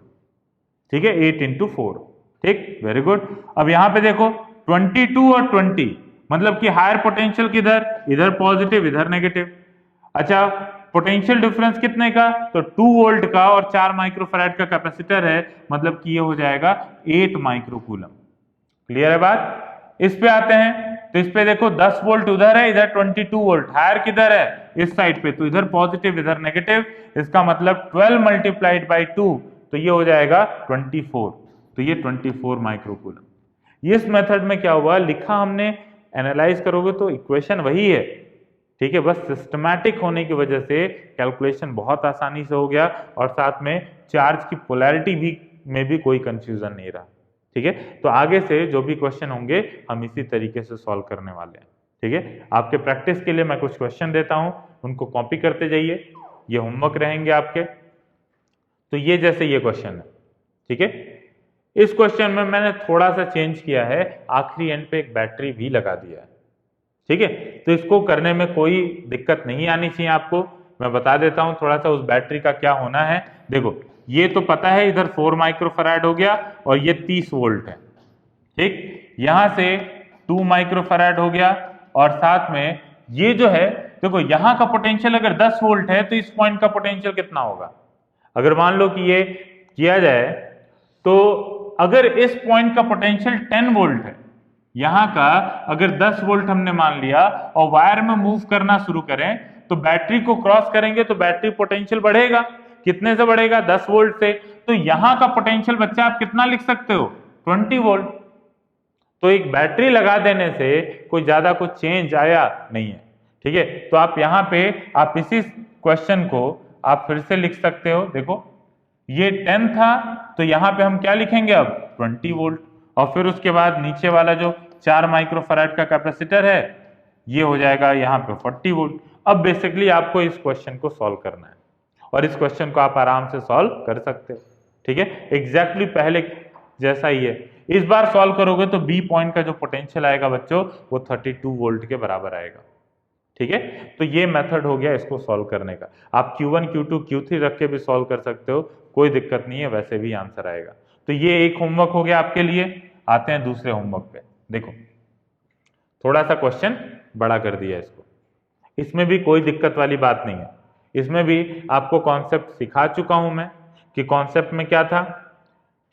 ठीक है, 8 × 4। ठीक, वेरी गुड। अब यहाँ पे देखो 22 और 20, मतलब कि हायर पोटेंशियल किधर, इधर पॉजिटिव इधर नेगेटिव। अच्छा, पोटेंशियल डिफरेंस कितने का, तो 2 वोल्ट का और 4 माइक्रोफैराड का कैपेसिटर है, मतलब कि ये हो जाएगा 8 माइक्रोकूलम। क्लियर है बात। इस पे आते हैं, तो इस पे देखो 10 वोल्ट उधर है, इधर 22 वोल्ट, हायर किधर है, इस साइड पे, तो इधर पॉजिटिव इधर नेगेटिव, इसका मतलब 12 मल्टीप्लाइड बाई 2, तो ये हो जाएगा 24, तो ये 24 माइक्रोकूलम। इस मेथड में क्या हुआ, लिखा हमने, एनालाइज करोगे तो इक्वेशन वही है, ठीक है, बस सिस्टमैटिक होने की वजह से कैलकुलेशन बहुत आसानी से हो गया, और साथ में चार्ज की पोलैरिटी भी में भी कोई कंफ्यूजन नहीं रहा। ठीक है, तो आगे से जो भी क्वेश्चन होंगे हम इसी तरीके से सॉल्व करने वाले हैं। ठीक है, आपके प्रैक्टिस के लिए मैं कुछ क्वेश्चन देता हूं, उनको कॉपी करते जाइए, ये होमवर्क रहेंगे आपके। तो ये जैसे ये क्वेश्चन है, ठीक है, इस क्वेश्चन में मैंने थोड़ा सा चेंज किया है, आखिरी एंड पे एक बैटरी भी लगा दिया है। ठीक है, तो इसको करने में कोई दिक्कत नहीं आनी चाहिए आपको। मैं बता देता हूं थोड़ा सा उस बैटरी का क्या होना है। देखो, ये तो पता है इधर 4 माइक्रोफैराड हो गया और ये 30 वोल्ट है। ठीक, यहां से 2 माइक्रोफैराड हो गया, और साथ में ये जो है, देखो यहां का पोटेंशियल अगर 10 वोल्ट है तो इस पॉइंट का पोटेंशियल कितना होगा। अगर मान लो कि ये किया जाए, तो अगर इस पॉइंट का पोटेंशियल 10 वोल्ट है, यहां का अगर 10 वोल्ट हमने मान लिया और वायर में मूव करना शुरू करें, तो बैटरी को क्रॉस करेंगे तो बैटरी पोटेंशियल बढ़ेगा। कितने से बढ़ेगा, 10 वोल्ट से। तो यहां का पोटेंशियल बच्चा आप कितना लिख सकते हो, 20 वोल्ट। तो एक बैटरी लगा देने से कोई ज्यादा कुछ चेंज आया नहीं है। ठीक है, तो आप यहां पे आप इसी क्वेश्चन को आप फिर से लिख सकते हो। देखो, ये 10 था, तो यहां पे हम क्या लिखेंगे अब, 20 वोल्ट, और फिर उसके बाद नीचे वाला जो 4 माइक्रोफैराड का कैपेसिटर है, ये हो जाएगा यहाँ पे 40 वोल्ट। अब बेसिकली आपको इस क्वेश्चन को सॉल्व करना है, और इस क्वेश्चन को आप आराम से सॉल्व कर सकते हो। ठीक है, एग्जैक्टली पहले जैसा ही है। इस बार सॉल्व करोगे तो बी पॉइंट का जो पोटेंशियल आएगा बच्चों, वो 32 वोल्ट के बराबर आएगा। ठीक है, तो ये मेथड हो गया इसको सॉल्व करने का। आप Q1, Q2, Q3 रख के भी सॉल्व कर सकते हो, कोई दिक्कत नहीं है, वैसे भी आंसर आएगा। तो ये एक होमवर्क हो गया आपके लिए। आते हैं दूसरे होमवर्क पे। देखो, थोड़ा सा क्वेश्चन बड़ा कर दिया इसको, इसमें भी कोई दिक्कत वाली बात नहीं है। इसमें भी आपको कॉन्सेप्ट सिखा चुका हूं मैं, कि कॉन्सेप्ट में क्या था,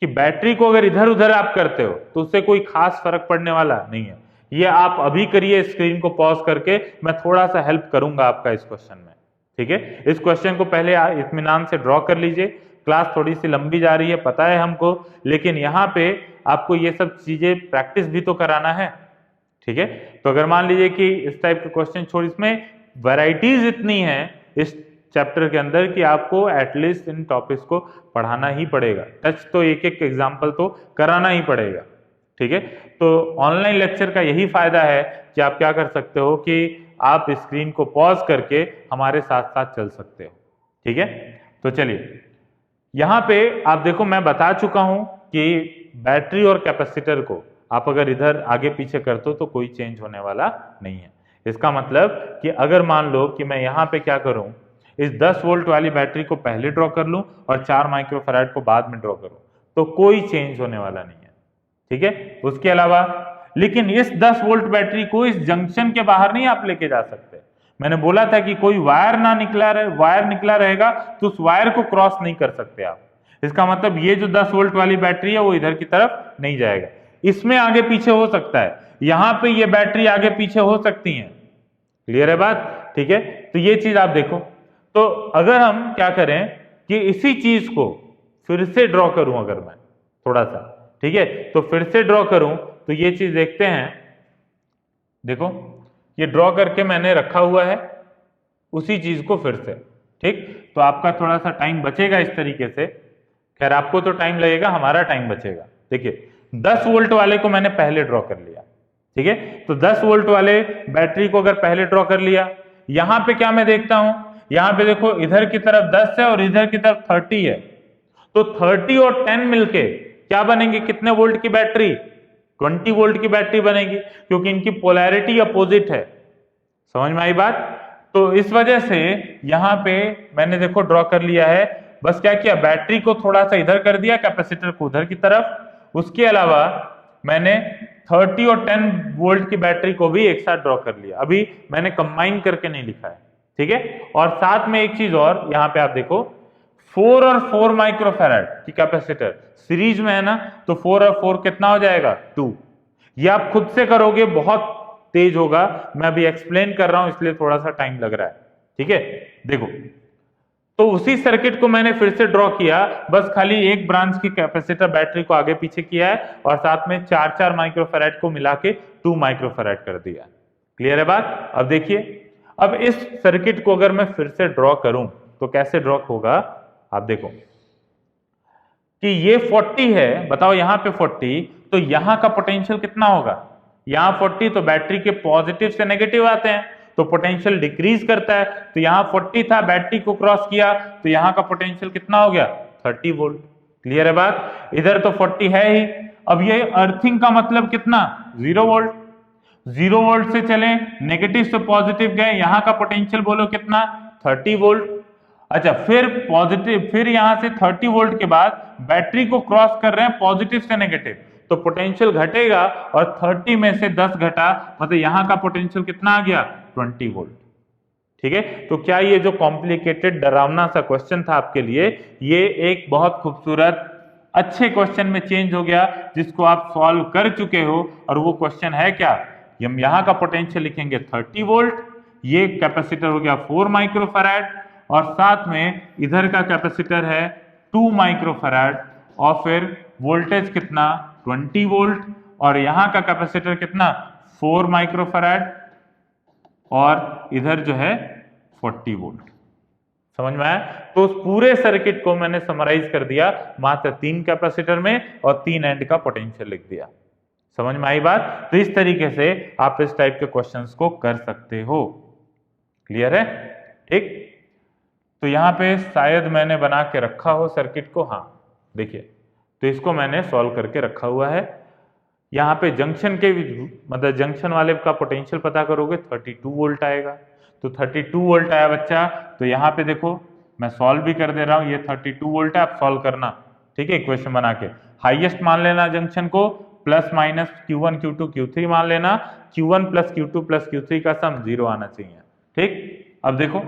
कि बैटरी को अगर इधर उधर आप करते हो तो उससे कोई खास फर्क पड़ने वाला नहीं है। ये आप अभी करिए, स्क्रीन को पॉज करके, मैं थोड़ा सा हेल्प करूंगा आपका इस क्वेश्चन में। ठीक है, इस क्वेश्चन को पहले इत्मीनान से ड्रॉ कर लीजिए। क्लास थोड़ी सी लंबी जा रही है, पता है हमको, लेकिन यहाँ पे आपको ये सब चीजें प्रैक्टिस भी तो कराना है। ठीक है, तो अगर मान लीजिए कि इस टाइप के क्वेश्चन छोड़, इसमें वैरायटीज इतनी है इस चैप्टर के अंदर कि आपको एटलीस्ट इन टॉपिक्स को पढ़ाना ही पड़ेगा, टच तो एक एक एग्जाम्पल तो कराना ही पड़ेगा। ठीक है, तो ऑनलाइन लेक्चर का यही फायदा है कि आप क्या कर सकते हो कि आप स्क्रीन को पॉज करके हमारे साथ साथ चल सकते हो। ठीक है, तो चलिए यहाँ पे आप देखो, मैं बता चुका हूं कि बैटरी और कैपेसिटर को आप अगर इधर आगे पीछे करते हो तो कोई चेंज होने वाला नहीं है। इसका मतलब कि अगर मान लो कि मैं यहाँ पे क्या करूं, इस 10 वोल्ट वाली बैटरी को पहले ड्रॉ कर लूं और 4 माइक्रोफैराड को बाद में ड्रॉ करूं, तो कोई चेंज होने वाला नहीं है। ठीक है, उसके अलावा लेकिन इस 10 वोल्ट बैटरी को इस जंक्शन के बाहर नहीं आप लेके जा सकते। मैंने बोला था कि कोई वायर ना निकला रहे, वायर निकला रहेगा तो उस वायर को क्रॉस नहीं कर सकते आप। इसका मतलब ये जो 10 वोल्ट वाली बैटरी है वो इधर की तरफ नहीं जाएगा, इसमें आगे पीछे हो सकता है, यहां पे ये बैटरी आगे पीछे हो सकती है। क्लियर है बात। ठीक है, तो ये चीज आप देखो। तो अगर हम क्या करें कि इसी चीज को फिर से ड्रॉ करूं, अगर मैं थोड़ा सा, ठीक है, तो फिर से ड्रॉ करूं तो ये चीज देखते हैं। देखो, ये ड्रॉ करके मैंने रखा हुआ है उसी चीज को फिर से। ठीक, तो आपका थोड़ा सा टाइम बचेगा इस तरीके से। खैर, आपको तो टाइम लगेगा, हमारा टाइम बचेगा। देखिए, 10 वोल्ट वाले को मैंने पहले ड्रॉ कर लिया। ठीक है, तो 10 वोल्ट वाले बैटरी को अगर पहले ड्रॉ कर लिया, यहां पे क्या मैं देखता हूं, यहां पे देखो इधर की तरफ 10 है और इधर की तरफ 30 है, तो 30 और 10 मिलके क्या बनेंगे, कितने वोल्ट की बैटरी, 20 वोल्ट की बैटरी बनेगी, क्योंकि इनकी पोलैरिटी अपोजिट है। समझ में आई बात। तो इस वजह से यहां पे मैंने देखो ड्रॉ कर लिया है। बस क्या किया, बैटरी को थोड़ा सा इधर कर दिया, कैपेसिटर को उधर की तरफ, उसके अलावा मैंने 30 और 10 वोल्ट की बैटरी को भी एक साथ ड्रॉ कर लिया, अभी मैंने कंबाइन करके नहीं लिखा है, ठीक है। और साथ में एक चीज और, यहां पे आप देखो 4 और 4 माइक्रोफैराड की कैपेसिटर सीरीज में है ना, तो 4 और 4 कितना हो जाएगा 2। ये आप खुद से करोगे, बहुत तेज होगा, मैं अभी एक्सप्लेन कर रहा हूं इसलिए थोड़ा सा टाइम लग रहा है, ठीक है। देखो तो उसी सर्किट को मैंने फिर से ड्रॉ किया, बस खाली एक ब्रांच की कैपेसिटर बैटरी को आगे पीछे किया है और साथ में 4-4 माइक्रोफैराड को मिला के 2 माइक्रोफैराड कर दिया। क्लियर है बात? अब देखिए, अब इस सर्किट को अगर मैं फिर से ड्रॉ करूं तो कैसे ड्रॉ होगा, आप देखो कि ये 40 है, बताओ यहां पे 40, तो यहां का पोटेंशियल कितना होगा, यहां 40 तो बैटरी के पॉजिटिव से नेगेटिव आते हैं तो पोटेंशियल डिक्रीज करता है, तो यहां 40 था, बैटरी को क्रॉस किया तो यहां का पोटेंशियल कितना हो गया 30 वोल्ट। क्लियर है बात? इधर तो 40 है ही, अब ये अर्थिंग का मतलब कितना 0 वोल्ट, 0 वोल्ट से चले नेगेटिव से पॉजिटिव गए, यहां का पोटेंशियल बोलो कितना 30 वोल्ट। अच्छा फिर पॉजिटिव, फिर यहां से 30 वोल्ट के बाद बैटरी को क्रॉस कर रहे हैं पॉजिटिव से नेगेटिव, तो पोटेंशियल घटेगा और 30 में से 10 घटा, मतलब यहां का पोटेंशियल कितना आ गया 20 वोल्ट। ठीक है, तो क्या ये जो कॉम्प्लिकेटेड डरावना सा क्वेश्चन था आपके लिए, ये एक बहुत खूबसूरत अच्छे क्वेश्चन में चेंज हो गया जिसको आप सॉल्व कर चुके हो। और वो क्वेश्चन है क्या, हम यहां का पोटेंशियल लिखेंगे 30 वोल्ट, ये कैपेसिटर हो गया 4 माइक्रोफैराड और साथ में इधर का कैपेसिटर है 2 माइक्रोफैराड और फिर वोल्टेज कितना 20 वोल्ट और यहां का कैपेसिटर कितना 4 माइक्रोफैराड और इधर जो है 40 वोल्ट। समझ में आया? तो उस पूरे सर्किट को मैंने समराइज कर दिया मात्र 3 कैपेसिटर में और 3 एंड का पोटेंशियल लिख दिया। समझ में आई बात? तो इस तरीके से आप इस टाइप के क्वेश्चंस को कर सकते हो। क्लियर है? ठीक, तो यहां पे शायद मैंने बना के रखा हो सर्किट को, हाँ देखिए, तो इसको मैंने सॉल्व करके रखा हुआ है। यहाँ पे जंक्शन के मतलब जंक्शन वाले का पोटेंशियल पता करोगे 32 वोल्ट आएगा, तो 32 वोल्ट आया बच्चा। तो यहाँ पे देखो मैं सॉल्व भी कर दे रहा हूँ, ये 32 वोल्ट है, आप सॉल्व करना, ठीक है, इक्वेशन बना के। हाईएस्ट मान लेना जंक्शन को, plus minus Q1 Q2 Q3 मान लेना, Q1 plus Q2 plus Q3 का सम 0 आना चाहिए। ठीक, अब देखो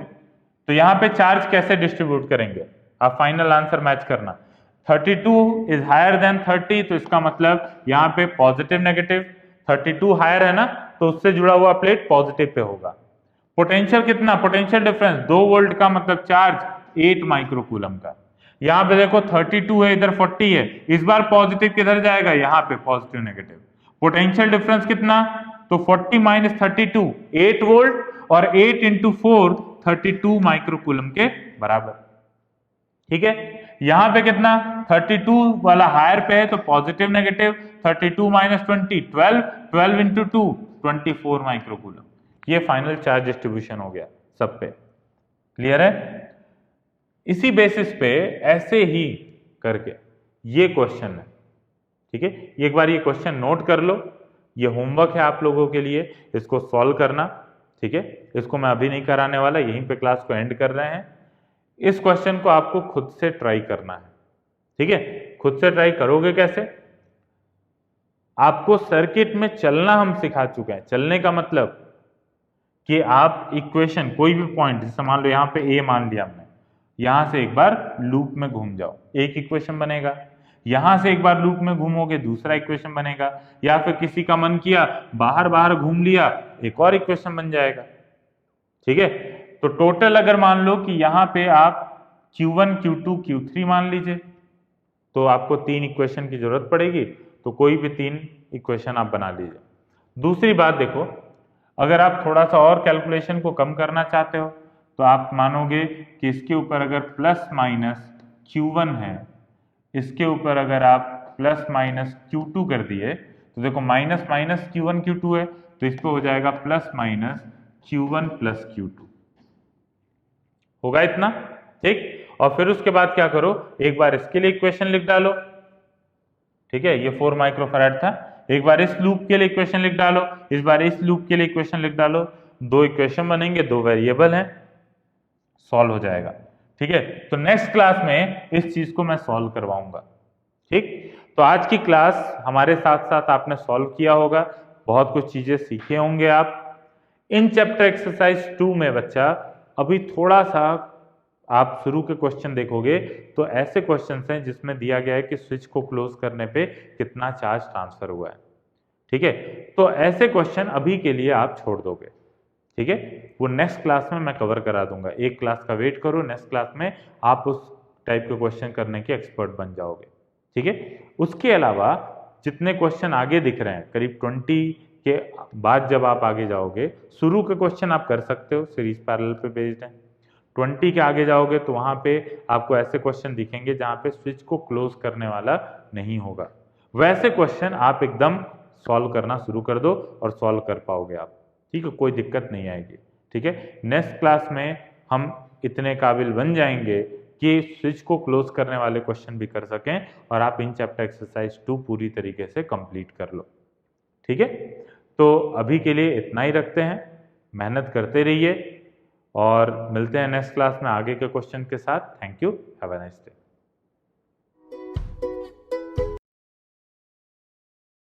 तो यहाँ पे चार्ज कैसे डिस्ट्रीब्यूट करेंगे, आप फाइनल आंसर मैच करना। 32 इज हायर देन 30, तो इसका मतलब यहाँ पे पॉजिटिव नेगेटिव, 32 हायर है ना, तो उससे जुड़ा हुआ प्लेट पॉजिटिव पे होगा। पोटेंशियल कितना, पोटेंशियल डिफरेंस 2 वोल्ट का मतलब चार्ज 8 माइक्रोकूलम का। यहाँ पे देखो 32 है, इधर 40 है, इस बार पॉजिटिव किधर जाएगा, यहाँ पे पॉजिटिव नेगेटिव। पोटेंशियल डिफरेंस कितना, तो 40 माइनस 32 8 वोल्ट और 8 इंटू 4 32 माइक्रोकूलम के बराबर। ठीक है, यहां पे कितना 32 वाला हायर पे है तो positive negative, 32 minus 20 12, 12 into 2 24 microcoulomb. ये फाइनल चार्ज डिस्ट्रीब्यूशन हो गया सब पे। क्लियर है? इसी बेसिस पे ऐसे ही करके ये क्वेश्चन है, ठीक है, एक बार ये क्वेश्चन नोट कर लो, ये होमवर्क है आप लोगों के लिए, इसको सॉल्व करना। ठीक है, इसको मैं अभी नहीं कराने वाला, यहीं पे क्लास को एंड कर रहे हैं। इस क्वेश्चन को आपको खुद से ट्राई करना है। ठीक है, खुद से ट्राई करोगे कैसे, आपको सर्किट में चलना हम सिखा चुके हैं। चलने का मतलब कि आप इक्वेशन कोई भी पॉइंट, जैसे मान लो यहाँ पे ए मान लिया हमने, यहां से एक बार लूप में घूम जाओ, एक इक्वेशन बनेगा, यहां से एक बार लूप में घूमोगे दूसरा इक्वेशन बनेगा, या फिर किसी का मन किया बाहर बाहर घूम लिया एक और इक्वेशन बन जाएगा। ठीक है, तो टोटल अगर मान लो कि यहाँ पे आप Q1 Q2 Q3 मान लीजिए, तो आपको 3 इक्वेशन की जरूरत पड़ेगी, तो कोई भी 3 इक्वेशन आप बना लीजिए। दूसरी बात देखो, अगर आप थोड़ा सा और कैलकुलेशन को कम करना चाहते हो तो आप मानोगे कि इसके ऊपर अगर प्लस माइनस Q1 है, इसके ऊपर अगर आप प्लस माइनस Q2 कर दिए, तो देखो माइनस माइनस Q1 Q2 है, तो इस पे हो जाएगा plus minus Q1 plus Q2 होगा इतना। ठीक, और फिर उसके बाद क्या करो, एक बार इसके लिए इक्वेशन लिख डालो। ठीक है, ये 4 माइक्रोफैराड था, एक बार इस लूप के लिए इक्वेशन लिख डालो, इस बार इस लूप के लिए इक्वेशन लिख डालो, 2 इक्वेशन बनेंगे, 2 वेरिएबल हैं, सॉल्व हो जाएगा। ठीक है, तो नेक्स्ट क्लास में इस चीज को मैं सॉल्व करवाऊंगा। ठीक, तो आज की क्लास हमारे साथ साथ आपने सॉल्व किया होगा, बहुत कुछ चीजें सीखे होंगे आप। इन चैप्टर एक्सरसाइज 2 में बच्चा अभी थोड़ा सा आप शुरू के क्वेश्चन देखोगे तो ऐसे क्वेश्चंस हैं जिसमें दिया गया है कि स्विच को क्लोज करने पे कितना चार्ज ट्रांसफर हुआ है। ठीक है, तो ऐसे क्वेश्चन अभी के लिए आप छोड़ दोगे। ठीक है, वो नेक्स्ट क्लास में मैं कवर करा दूंगा। एक क्लास का वेट करो, नेक्स्ट क्लास में आप उस टाइप के क्वेश्चन करने के एक्सपर्ट बन जाओगे। ठीक है, उसके अलावा जितने क्वेश्चन आगे दिख रहे हैं करीब 20 के बाद जब आप आगे जाओगे, शुरू के क्वेश्चन आप कर सकते हो, सीरीज पैरेलल पे बेस्ड है। 20 के आगे जाओगे तो वहां पे आपको ऐसे क्वेश्चन दिखेंगे जहां पे स्विच को क्लोज करने वाला नहीं होगा। वैसे क्वेश्चन आप एकदम सॉल्व करना शुरू कर दो और सॉल्व कर पाओगे आप। ठीक है, कोई दिक्कत नहीं आएगी। ठीक है, नेक्स्ट क्लास में हम इतने काबिल बन जाएंगे कि स्विच को क्लोज करने वाले क्वेश्चन भी कर सकें और आप इन चैप्टर एक्सरसाइज 2 पूरी तरीके से कंप्लीट कर लो। ठीक है, तो अभी के लिए इतना ही रखते हैं। मेहनत करते रहिए और मिलते हैं नेक्स्ट क्लास में आगे के क्वेश्चन के साथ। Thank you, have a nice day.